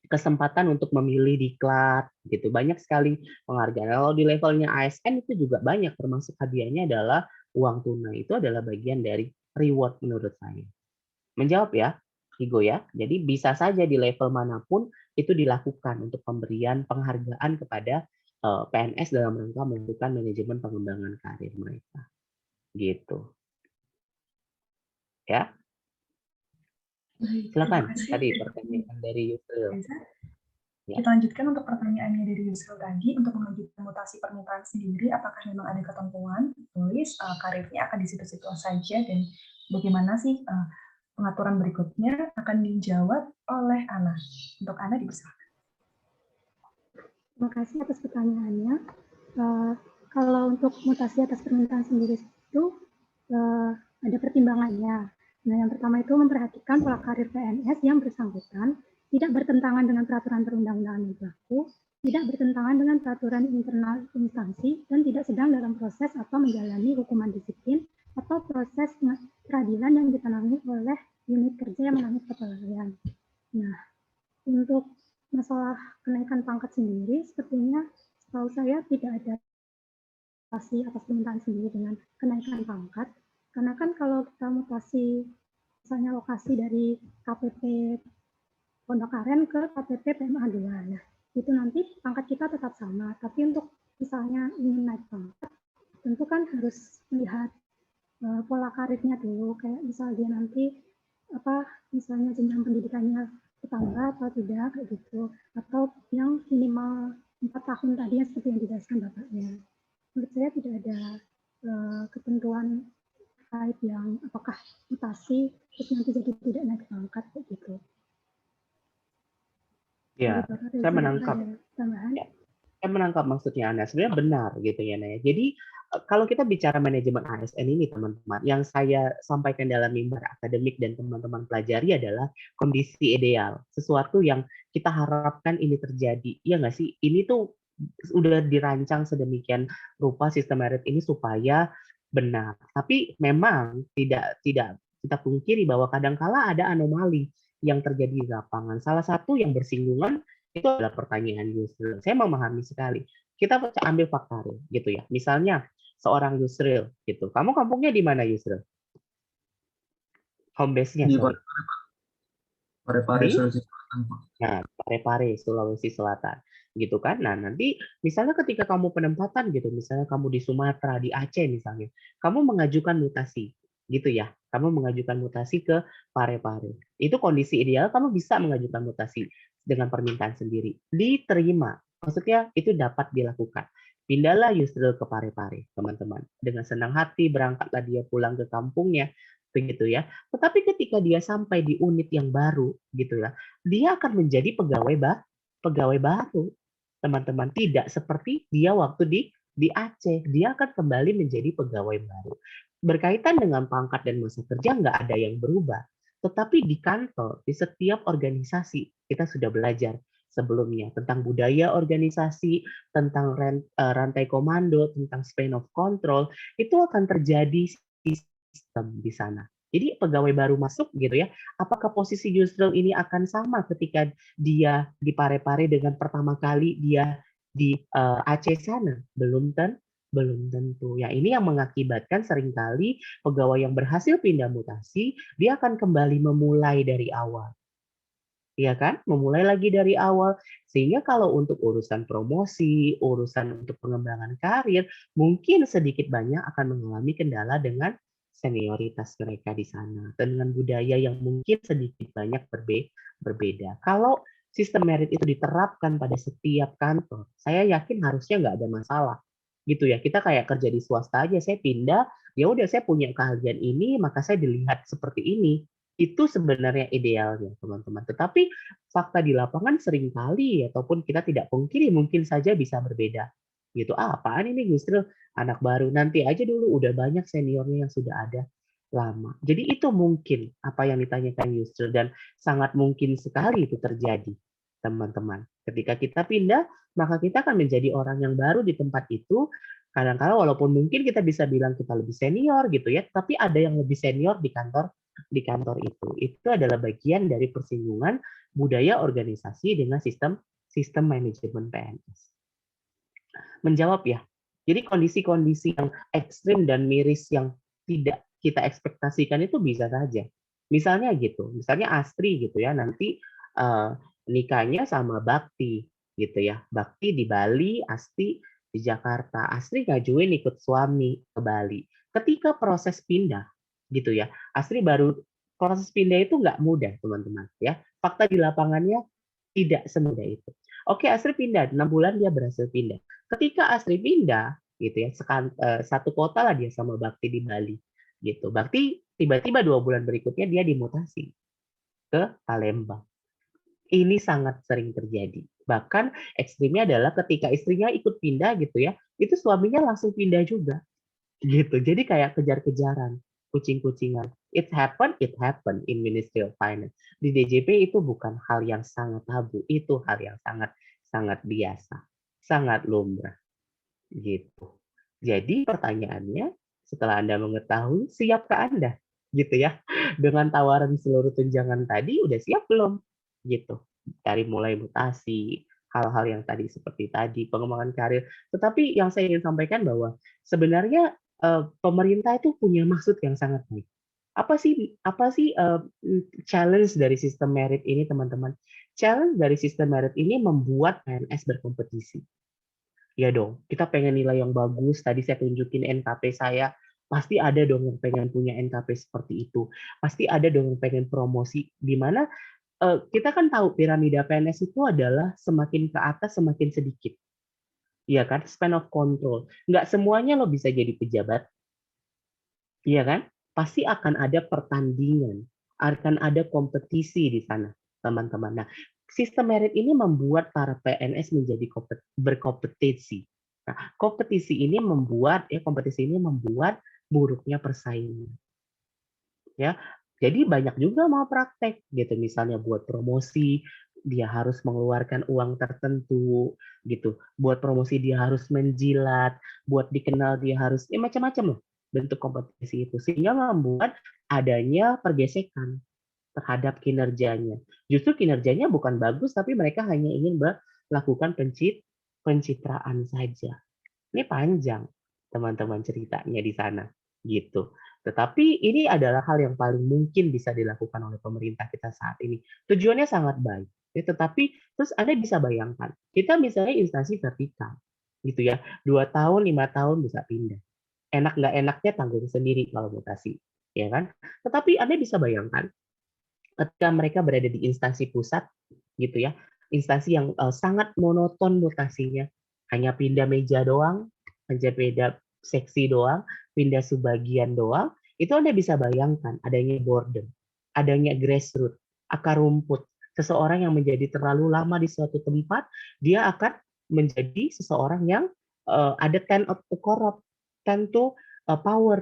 kesempatan untuk memilih diklat gitu. Banyak sekali penghargaan. Kalau di levelnya ASN itu juga banyak, termasuk hadiahnya adalah uang tunai. Itu adalah bagian dari reward menurut saya. Menjawab ya, Igo ya. Jadi bisa saja di level manapun itu dilakukan untuk pemberian penghargaan kepada PNS dalam rangka melakukan manajemen pengembangan karir mereka. Gitu. Ya. Silakan. Tadi pertanyaan dari Yusril. Kita lanjutkan untuk pertanyaannya dari Yusril tadi, untuk melanjutkan mutasi permintaan sendiri, apakah memang ada ketentuan tulis karirnya akan di situ-situ saja, dan bagaimana sih pengaturan berikutnya akan dijawab oleh Ana. Untuk Ana dipersilakan. Terima kasih atas pertanyaannya. Kalau untuk mutasi atas permintaan sendiri itu ada pertimbangannya. Nah, yang pertama itu memperhatikan pola karir PNS yang bersangkutan tidak bertentangan dengan peraturan perundang-undangan yang berlaku, tidak bertentangan dengan peraturan internal instansi, dan tidak sedang dalam proses atau menjalani hukuman disiplin atau proses peradilan yang ditangani oleh unit kerja yang menangani kepegawaian. Nah, untuk masalah kenaikan pangkat sendiri, sepertinya setahu saya tidak ada mutasi atas permintaan sendiri dengan kenaikan pangkat, karena kan kalau kita mutasi misalnya lokasi dari KPP Pondok Aren ke KPP PMA 2. Nah, itu nanti pangkat kita tetap sama. Tapi untuk misalnya ingin naik pangkat, tentu kan harus melihat pola karirnya dulu, kayak misalnya nanti misalnya jenjang pendidikannya bertambah atau tidak kayak gitu, atau yang minimal 4 tahun tadi yang seperti yang dijelaskan Bapaknya. Menurut saya tidak ada ketentuan terkait yang apakah mutasi terus nanti jadi tidak naik pangkat kayak gitu. Ya, saya menangkap. Ya, saya menangkap maksudnya Anda. Sebenarnya benar gitu ya, Naya. Jadi kalau kita bicara manajemen ASN ini, teman-teman, yang saya sampaikan dalam mimbar akademik dan teman-teman pelajari adalah kondisi ideal, sesuatu yang kita harapkan ini terjadi. Iya nggak sih? Ini tuh udah dirancang sedemikian rupa sistem merit ini supaya benar. Tapi memang tidak kita pungkiri bahwa kadangkala ada anomali yang terjadi di lapangan. Salah satu yang bersinggungan itu adalah pertanyaan Yusril. Saya memahami sekali. Kita ambil fakta real, gitu ya. Misalnya seorang Yusril gitu. Kamu kampungnya di mana, Yusril? Home base-nya, Di sorry. Parepare, Sulawesi Selatan. Nah, Parepare, Sulawesi Selatan. Gitu kan. Nah, nanti misalnya ketika kamu penempatan gitu, misalnya kamu di Sumatera, di Aceh misalnya, kamu mengajukan mutasi gitu ya. Kamu mengajukan mutasi ke Parepare. Itu kondisi ideal, kamu bisa mengajukan mutasi dengan permintaan sendiri. Diterima. Maksudnya itu dapat dilakukan. Pindahlah Yusril ke Parepare, teman-teman. Dengan senang hati berangkatlah dia pulang ke kampungnya, begitu ya. Tetapi ketika dia sampai di unit yang baru, gitu ya, dia akan menjadi pegawai baru, teman-teman. Tidak seperti dia waktu di Aceh, dia akan kembali menjadi pegawai baru. Berkaitan dengan pangkat dan masa kerja nggak ada yang berubah. Tetapi di kantor, di setiap organisasi, kita sudah belajar sebelumnya tentang budaya organisasi, tentang rantai komando, tentang span of control, itu akan terjadi sistem di sana. Jadi pegawai baru masuk gitu ya, apakah posisi Yusril ini akan sama ketika dia di Parepare dengan pertama kali dia di Aceh sana? Belum tentu. Ya, ini yang mengakibatkan seringkali pegawai yang berhasil pindah mutasi, dia akan kembali memulai dari awal. Iya kan? Memulai lagi dari awal. Sehingga kalau untuk urusan promosi, urusan untuk pengembangan karir, mungkin sedikit banyak akan mengalami kendala dengan senioritas mereka di sana. Dengan budaya yang mungkin sedikit banyak berbeda. Kalau sistem merit itu diterapkan pada setiap kantor, saya yakin harusnya nggak ada masalah. Gitu ya, kita kayak kerja di swasta aja, saya pindah, ya udah saya punya keahlian ini, maka saya dilihat seperti ini. Itu sebenarnya idealnya, teman-teman. Tetapi fakta di lapangan seringkali ataupun kita tidak pungkiri mungkin saja bisa berbeda. Gitu. Apaan ini Yusril anak baru, nanti aja dulu udah banyak seniornya yang sudah ada lama. Jadi itu mungkin apa yang ditanyakan Yusril dan sangat mungkin sekali itu terjadi, teman-teman. Ketika kita pindah, maka kita akan menjadi orang yang baru di tempat itu. Kadang-kadang walaupun mungkin kita bisa bilang kita lebih senior gitu ya, tapi ada yang lebih senior di kantor itu. Itu adalah bagian dari persinggungan budaya organisasi dengan sistem manajemen PNS. Menjawab ya. Jadi kondisi-kondisi yang ekstrim dan miris yang tidak kita ekspektasikan itu bisa saja. Misalnya gitu, misalnya Astri gitu ya, nanti nikahnya sama Bakti gitu ya. Bakti di Bali, Astri di Jakarta. Astri ngajuin ikut suami ke Bali. Ketika proses pindah gitu ya, Astri baru proses pindah itu nggak mudah teman-teman ya. Fakta di lapangannya tidak semudah itu. Oke, Astri pindah, 6 bulan dia berhasil pindah. Ketika Astri pindah gitu ya, satu kota lah dia sama Bakti di Bali gitu. Bakti tiba-tiba 2 bulan berikutnya dia dimutasi ke Palembang. Ini sangat sering terjadi. Bahkan ekstrimnya adalah ketika istrinya ikut pindah gitu ya, itu suaminya langsung pindah juga. Gitu. Jadi kayak kejar-kejaran, kucing-kucingan. It happen in Ministry of Finance. Di DJP itu bukan hal yang sangat tabu, itu hal yang sangat biasa, sangat lumrah. Gitu. Jadi pertanyaannya, setelah Anda mengetahui, siapkah Anda? Gitu ya. Dengan tawaran seluruh tunjangan tadi, udah siap belum? Gitu. Dari mulai mutasi, hal-hal yang tadi seperti tadi, pengembangan karir. Tetapi yang saya ingin sampaikan bahwa sebenarnya pemerintah itu punya maksud yang sangat baik. Apa sih challenge dari sistem merit ini, teman-teman? Challenge dari sistem merit ini membuat PNS berkompetisi. Ya dong, kita pengen nilai yang bagus. Tadi saya tunjukin NKP saya, pasti ada dong yang pengen punya NKP seperti itu. Pasti ada dong yang pengen promosi. Di mana kita kan tahu piramida PNS itu adalah semakin ke atas semakin sedikit. Iya kan? Span of control. Nggak semuanya lo bisa jadi pejabat. Iya kan? Pasti akan ada pertandingan, akan ada kompetisi di sana, teman-teman. Nah, sistem merit ini membuat para PNS menjadi berkompetisi. Nah, kompetisi ini membuat buruknya persaingan. Ya, jadi banyak juga mau praktek gitu, misalnya buat promosi dia harus mengeluarkan uang tertentu gitu, buat promosi dia harus menjilat, buat dikenal dia harus macam-macam loh bentuk kompetisi itu, sehingga membuat adanya pergesekan terhadap kinerjanya. Justru kinerjanya bukan bagus, tapi mereka hanya ingin melakukan pencitraan saja. Ini panjang teman-teman ceritanya di sana gitu. Tetapi ini adalah hal yang paling mungkin bisa dilakukan oleh pemerintah kita saat ini. Tujuannya sangat baik. Ya, tetapi terus Anda bisa bayangkan, kita misalnya instansi vertikal, gitu ya, 2 tahun, 5 tahun bisa pindah. Enak nggak enaknya tanggung sendiri kalau mutasi, ya kan? Tetapi Anda bisa bayangkan, ketika mereka berada di instansi pusat, gitu ya, instansi yang sangat monoton mutasinya, hanya pindah meja doang, hanya beda seksi doang, pindah subbagian doang, itu Anda bisa bayangkan adanya boredom, adanya grassroots, akar rumput. Seseorang yang menjadi terlalu lama di suatu tempat, dia akan menjadi seseorang yang ada tend to power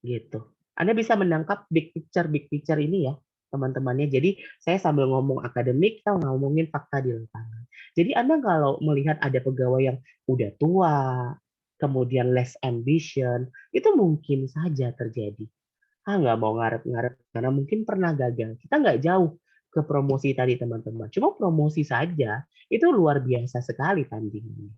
gitu. Anda bisa menangkap big picture ini ya, teman-temannya. Jadi saya sambil ngomong akademik, kita ngomongin fakta di lapangan. Jadi Anda kalau melihat ada pegawai yang udah tua, kemudian less ambition, itu mungkin saja terjadi. Nggak mau ngarep-ngarep karena mungkin pernah gagal. Kita nggak jauh ke promosi tadi teman-teman. Cuma promosi saja itu luar biasa sekali tandingannya.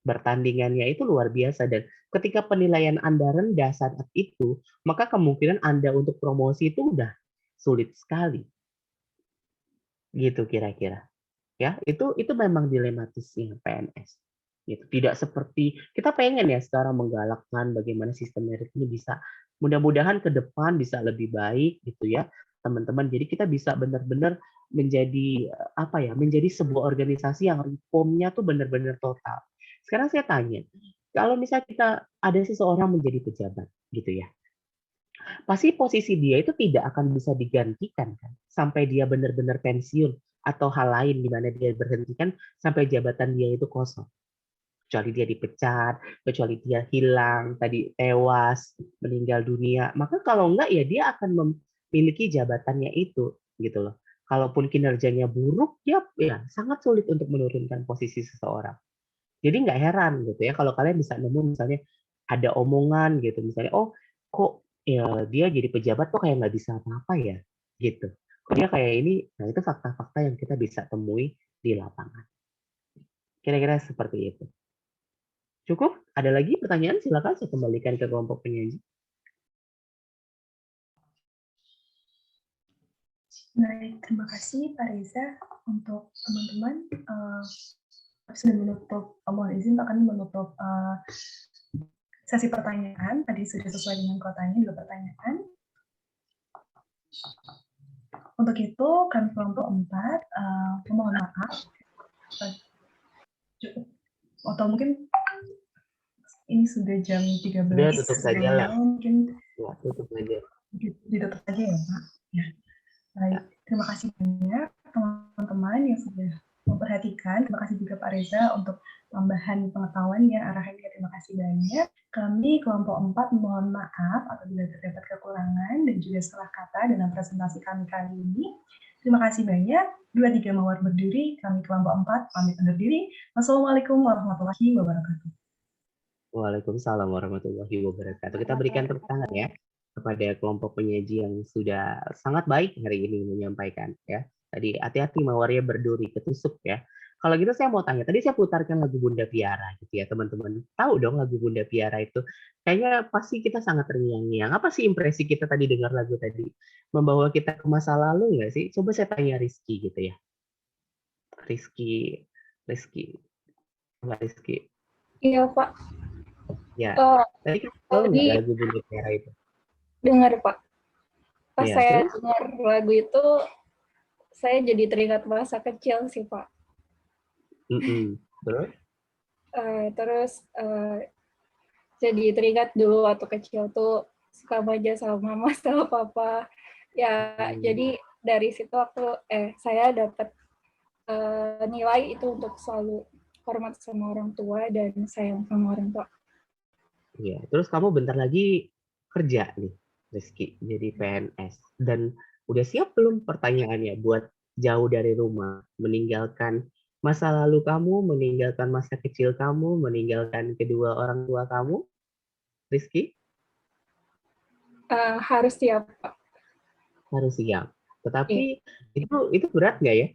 Bertandingannya itu luar biasa, dan ketika penilaian Anda rendah saat itu, maka kemungkinan Anda untuk promosi itu udah sulit sekali. Gitu kira-kira. Ya, itu memang dilematisnya PNS. Gitu. Tidak seperti kita pengen ya sekarang menggalakkan bagaimana sistem merit ini bisa mudah-mudahan ke depan bisa lebih baik gitu ya, teman-teman. Jadi kita bisa benar-benar menjadi menjadi sebuah organisasi yang reformnya tuh benar-benar total. Sekarang saya tanya, kalau misalnya kita ada seseorang menjadi pejabat gitu ya, pasti posisi dia itu tidak akan bisa digantikan kan sampai dia benar-benar pensiun atau hal lain di mana dia berhentikan sampai jabatan dia itu kosong. Kecuali dia dipecat, kecuali dia hilang, tadi tewas, meninggal dunia, maka kalau enggak ya dia akan memiliki jabatannya itu gitu loh. Kalaupun kinerjanya buruk, ya sangat sulit untuk menurunkan posisi seseorang. Jadi nggak heran gitu ya kalau kalian bisa nemu misalnya ada omongan gitu misalnya, oh kok ya dia jadi pejabat kok kayak nggak bisa apa-apa ya gitu. Kok dia kayak ini, nah itu fakta-fakta yang kita bisa temui di lapangan. Kira-kira seperti itu. Cukup? Ada lagi pertanyaan? Silakan saya kembalikan ke kelompok penyaji. Baik, terima kasih Pak Reza. Untuk teman-teman, sudah menutup, mohon izin Pak, kami menutup sesi pertanyaan. Tadi sudah sesuai dengan kotanya, 2 pertanyaan. Untuk itu, kami kelompok 4, mohon maaf. Cukup. Atau mungkin ini sudah jam 13. Sudah tutup saja lah. Mungkin ya, tutup saja. Ditutup saja ya Pak. Ya. Baik, terima kasih banyak teman-teman yang sudah memperhatikan. Terima kasih juga Pak Reza untuk tambahan pengetahuan ya, arahannya. Terima kasih banyak. Kami kelompok 4 mohon maaf apabila terdapat kekurangan dan juga salah kata dalam presentasi kami kali ini. Terima kasih banyak. 2-3 mawar berdiri. Kami kelompok 4 pamit undur diri. Wassalamualaikum warahmatullahi wabarakatuh. Waalaikumsalam warahmatullahi wabarakatuh. Kita berikan tepuk tangan ya kepada kelompok penyaji yang sudah sangat baik hari ini menyampaikan ya. Tadi hati-hati mawarnya berduri, ketusuk ya. Kalau gitu saya mau tanya, tadi saya putarkan lagu Bunda Piara gitu ya teman-teman. Tahu dong lagu Bunda Piara itu? Kayaknya pasti kita sangat terngiang-ngiang. Apa sih impresi kita tadi dengar lagu tadi? Membawa kita ke masa lalu nggak sih? Coba saya tanya Rizky gitu ya. Rizky, Mbak Rizky. Iya, Pak. Ya, Eh, tadi kan tahu nggak tadi lagu Bunda Piara itu? dengar, Pak. Pas Iya, saya terus? dengar lagu itu, saya jadi teringat masa kecil sih, Pak. Terus? Terus jadi teringat dulu waktu kecil tuh suka manja sama mama sama papa. Ya, jadi dari situ saya dapat nilai itu untuk selalu hormat sama orang tua dan sayang sama orang tua. Iya, terus kamu bentar lagi kerja nih, Rizky, jadi PNS. Dan udah siap belum pertanyaannya buat jauh dari rumah, meninggalkan masa lalu kamu, meninggalkan masa kecil kamu, meninggalkan kedua orang tua kamu, Rizky? Harus siap, Pak. Harus siap. Tetapi itu berat nggak ya?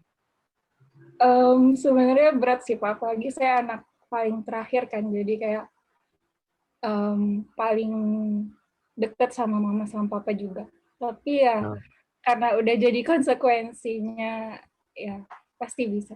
Sebenarnya berat sih, Pak. Apalagi saya anak paling terakhir kan, jadi kayak paling dekat sama mama sama papa juga. Tapi ya karena udah jadi konsekuensinya, ya pasti bisa.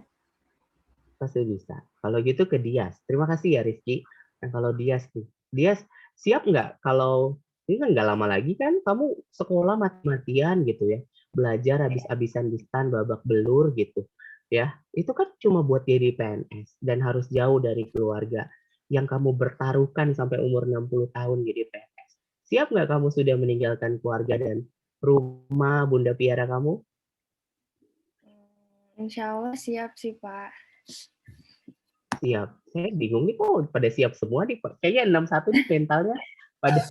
Pasti bisa. Kalau gitu ke Dias. Terima kasih ya Rizky. Nah kalau Dias nih, Dias siap nggak kalau ini kan nggak lama lagi kan kamu sekolah mati-matian gitu ya, belajar habis-habisan di stan babak belur gitu ya, itu kan cuma buat jadi PNS dan harus jauh dari keluarga yang kamu bertaruhkan sampai umur 60 tahun jadi PNS. Siap nggak kamu sudah meninggalkan keluarga dan rumah Bunda Piara kamu? Insya Allah siap sih, Pak. Siap. Saya bingung nih kok pada siap semua nih, Pak. Kayaknya 61 nih mentalnya pada.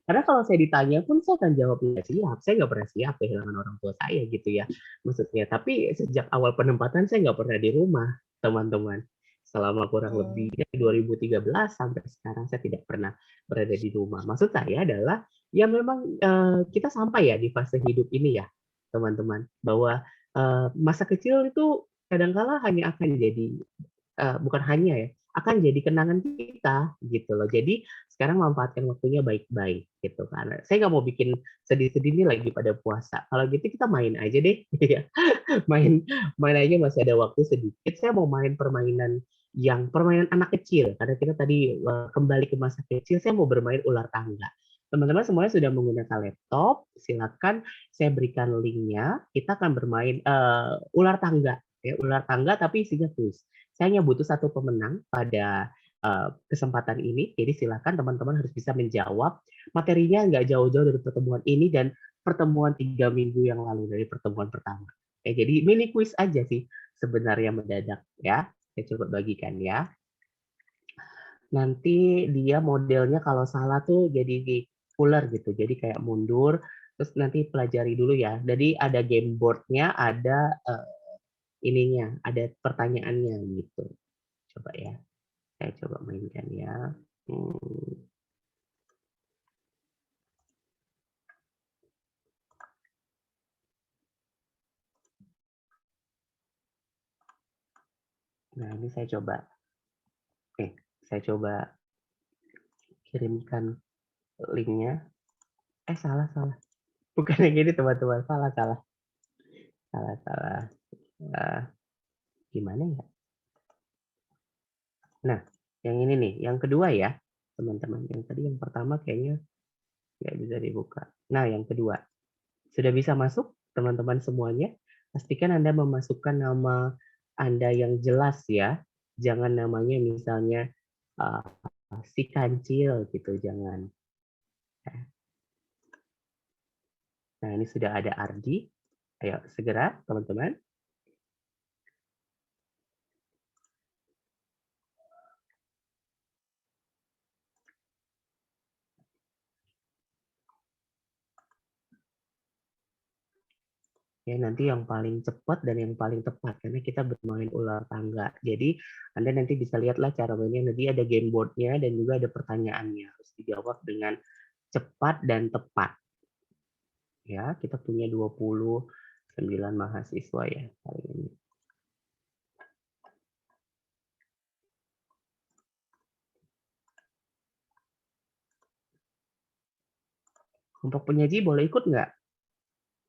Karena kalau saya ditanya pun saya akan jawab ya siap. Saya nggak pernah siap kehilangan orang tua saya gitu ya. Maksudnya. Tapi sejak awal penempatan saya nggak pernah di rumah, teman-teman. Selama kurang lebih dari 2013 sampai sekarang saya tidak pernah berada di rumah. Maksud saya adalah ya memang kita sampai ya di fase hidup ini ya, teman-teman. Bahwa masa kecil itu kadang-kala hanya akan jadi bukan hanya ya, akan jadi kenangan kita gitu loh. Jadi sekarang manfaatkan waktunya baik-baik gitu kan. Saya nggak mau bikin sedih-sedih nih lagi pada puasa. Kalau gitu kita main aja deh, ya. main aja masih ada waktu sedikit. Saya mau main permainan anak kecil karena kita tadi kembali ke masa kecil. Saya mau bermain ular tangga. Teman-teman semuanya sudah menggunakan laptop, silakan saya berikan linknya. Kita akan bermain ular tangga, ya ular tangga tapi isinya kuis. Saya hanya butuh satu pemenang pada kesempatan ini, jadi silakan teman-teman harus bisa menjawab. Materinya nggak jauh-jauh dari pertemuan ini dan pertemuan 3 minggu yang lalu dari pertemuan pertama. Jadi mini quiz aja sih sebenarnya mendadak ya. Saya coba bagikan ya. Nanti dia modelnya kalau salah tuh jadi di ular gitu, jadi kayak mundur. Terus nanti pelajari dulu ya. Jadi ada game board-nya, ada ininya, ada pertanyaannya gitu. Coba ya, saya coba mainkan ya. Nah, ini saya coba. Saya coba kirimkan linknya. Salah. Bukan yang ini teman-teman, salah. Gimana ya? Nah, yang ini nih, yang kedua ya, teman-teman. Yang tadi yang pertama kayaknya nggak bisa dibuka. Nah, yang kedua. Sudah bisa masuk, teman-teman semuanya? Pastikan Anda memasukkan nama Anda yang jelas ya. Jangan namanya misalnya si kancil gitu, jangan. Nah, ini sudah ada Ardi. Ayo, segera teman-teman. Ya, nanti yang paling cepat dan yang paling tepat karena kita bermain ular tangga. Jadi Anda nanti bisa lihatlah cara mainnya. Nanti ada game board-nya dan juga ada pertanyaannya. Harus dijawab dengan cepat dan tepat. Ya, kita punya 20 9 mahasiswa ya kali ini. Untuk penyaji boleh ikut nggak?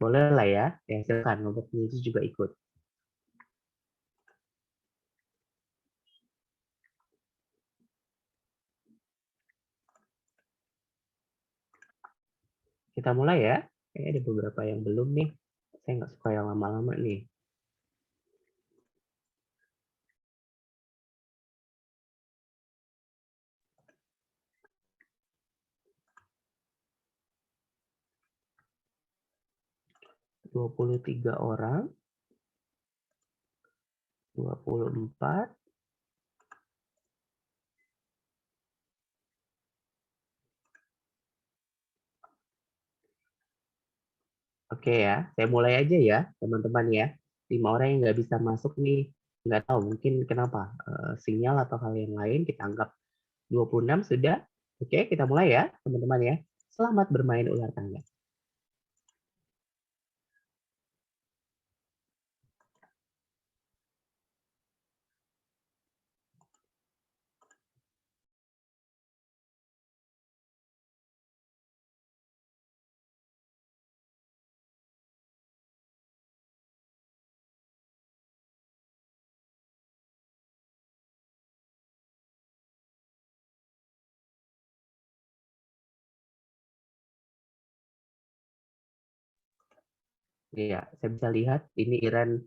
Boleh lah ya. Ya silakan, untuk penyaji juga ikut. Kita mulai ya. Kayaknya ada beberapa yang belum nih. Saya nggak suka yang lama-lama nih. Dua 23 orang. 24. Oke ya, saya mulai aja ya, teman-teman ya. 5 orang yang nggak bisa masuk nih, nggak tahu mungkin kenapa, sinyal atau hal yang lain, kita anggap 26 sudah. Oke, kita mulai ya, teman-teman ya. Selamat bermain ular tangga. Iya, saya bisa lihat ini Iren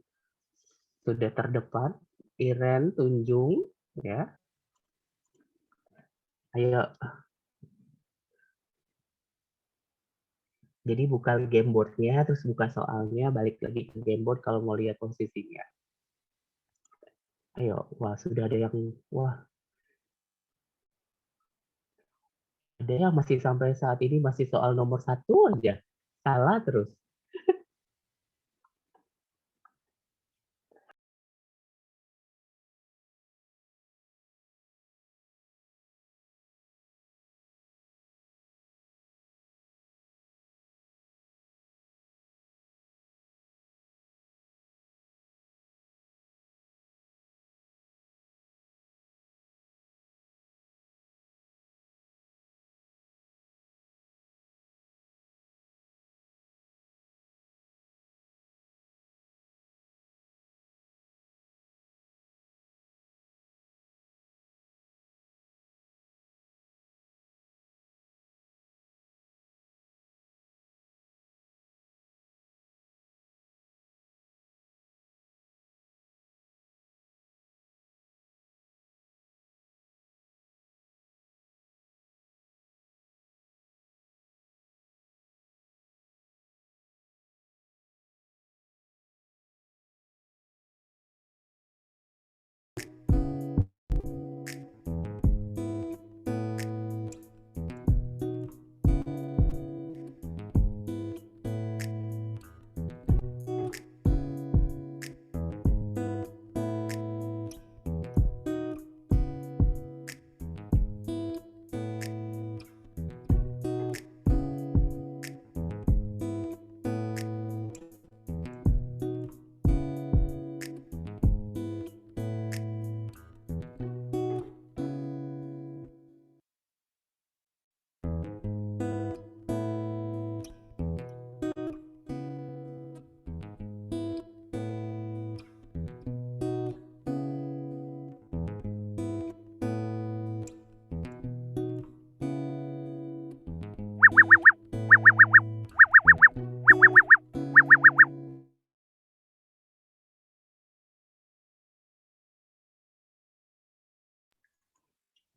sudah terdepan. Iren Tunjung, ya. Ayo. Jadi buka game board-nya, terus buka soalnya, balik lagi ke game board kalau mau lihat posisinya. Ayo, wah sudah ada yang, wah. Ada yang masih sampai saat ini masih soal nomor 1 aja. Salah terus.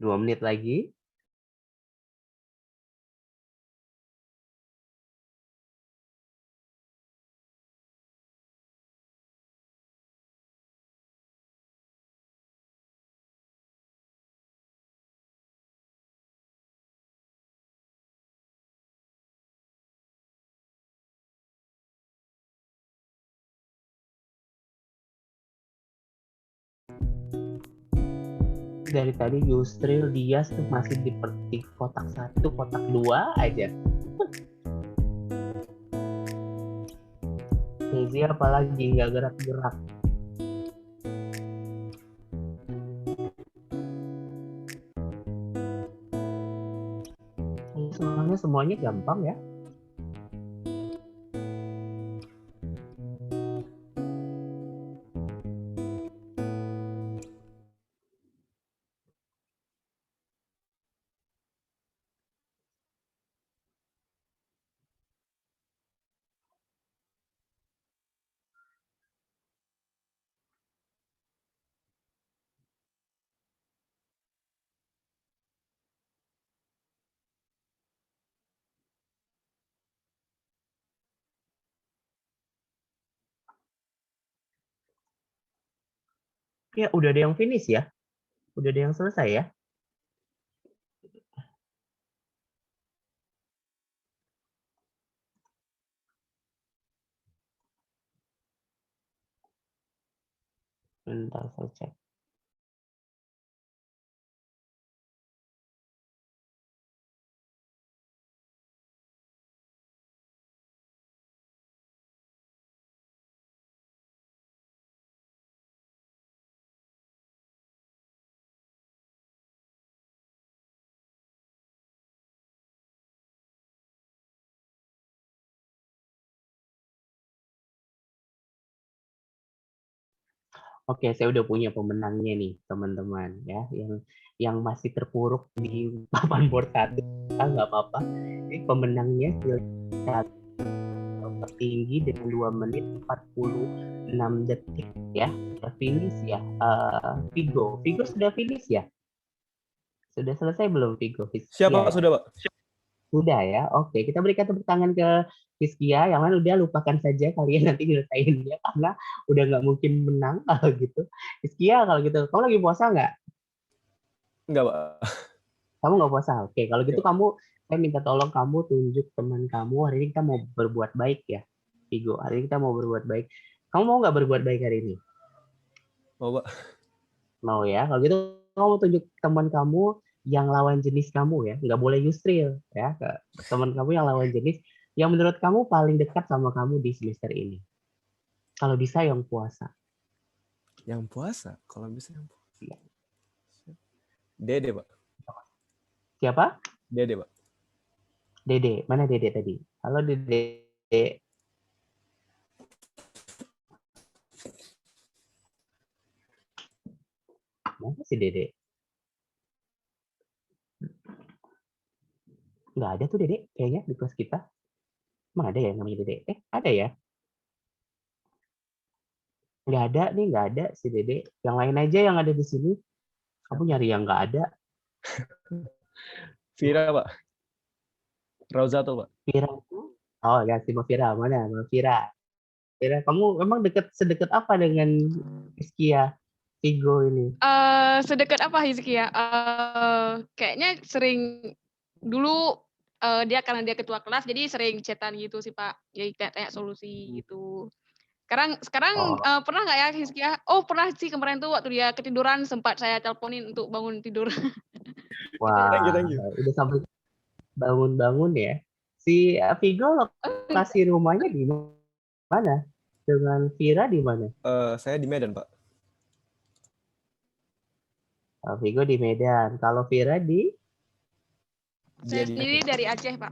Dua menit lagi. Dari tadi Yusril Dias tuh masih di kotak 1, kotak 2 aja. Hezi apalagi nggak gerak-gerak. Semuanya gampang ya. Ya, udah ada yang finish ya. Udah ada yang selesai ya. Bentar saya cek. Oke, saya udah punya pemenangnya nih, teman-teman ya, yang masih terpuruk di papan board tadi. Nggak apa-apa. Ini pemenangnya tertinggi dengan 2 menit 46 detik ya. Sudah finish ya. Vigo sudah finish ya? Sudah selesai belum Vigo? Siapa Pak? Sudah Pak? Sudah ya. Oke, kita berikan tepuk tangan ke Rizkia. Yang lain udah lupakan saja kalian nanti nyelesainnya karena udah nggak mungkin menang kalau gitu. Rizkia kalau gitu, kamu lagi puasa nggak? Enggak Pak. Kamu nggak puasa? Oke, kalau gitu saya minta tolong kamu tunjuk teman kamu. Hari ini kita mau berbuat baik ya, Vigo. Hari ini kita mau berbuat baik. Kamu mau nggak berbuat baik hari ini? Mau Pak. Mau ya. Kalau gitu kamu tunjuk teman kamu yang lawan jenis kamu ya, nggak boleh yusril ya, ke teman kamu yang lawan jenis yang menurut kamu paling dekat sama kamu di semester ini. Kalau bisa yang puasa. Yang puasa? Kalau bisa yang puasa. Dede Pak. Siapa? Dede Pak. Dede, mana Dede tadi? Halo Dede. Mana sih Dede? Nggak ada tuh Dede kayaknya di kelas kita. Emang ada ya yang namanya Dede? Ada ya? Nggak ada si Dede. Yang lain aja yang ada di sini. Kamu nyari yang nggak ada. Vira Pak. Rauzato Pak. Vira. Oh ya, si Mbak Vira. Mana Mbak Vira? Vira, kamu emang sedekat apa dengan Rizkia Vigo ini? Sedekat apa Hizkia? Kayaknya sering dulu karena dia ketua kelas jadi sering chatan gitu sih Pak. Jadi kayak tanya solusi gitu. Sekarang pernah nggak ya Hizkia? Oh pernah sih kemarin tuh waktu dia ketiduran sempat saya teleponin untuk bangun tidur. Wah, thank you. Udah sampai bangun-bangun ya. Si Vigo lokasi rumahnya di mana? Dengan Vira di mana? Saya di Medan, Pak. Vigo di Medan. Kalau Vira di? Saya sendiri dari Aceh, Pak.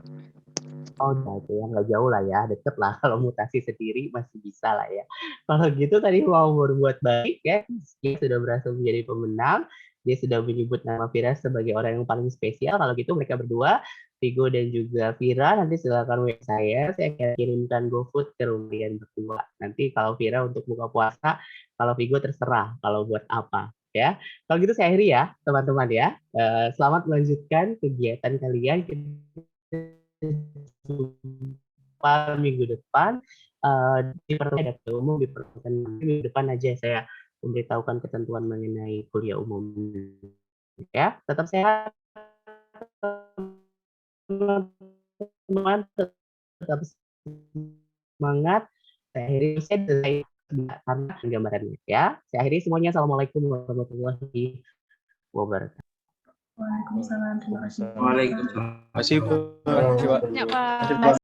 Oh, Aceh ya, nggak jauh lah ya, deket lah. Kalau mutasi sendiri masih bisa lah ya. Kalau gitu tadi mau berbuat baik ya, dia sudah berhasil menjadi pemenang. Dia sudah menyebut nama Vira sebagai orang yang paling spesial. Kalau gitu mereka berdua, Vigo dan juga Vira, nanti silakan WA saya akan kirimkan GoFood ke rumah kalian berdua. Nanti kalau Vira untuk buka puasa, kalau Vigo terserah kalau buat apa. Ya, kalau gitu saya akhiri ya teman-teman ya. Selamat melanjutkan kegiatan kalian. Jumpa minggu depan di pertemuan umum di pertemuan minggu depan aja saya memberitahukan ketentuan mengenai kuliah umum ya. Tetap sehat teman-teman, tetap semangat. Saya akhiri karena gambarannya ya. Saya akhiri semuanya. Assalamualaikum warahmatullahi wabarakatuh. Waalaikumsalam. Terima kasih. Waalaikumsalam. Terima kasih, Pak. Ya, Pak.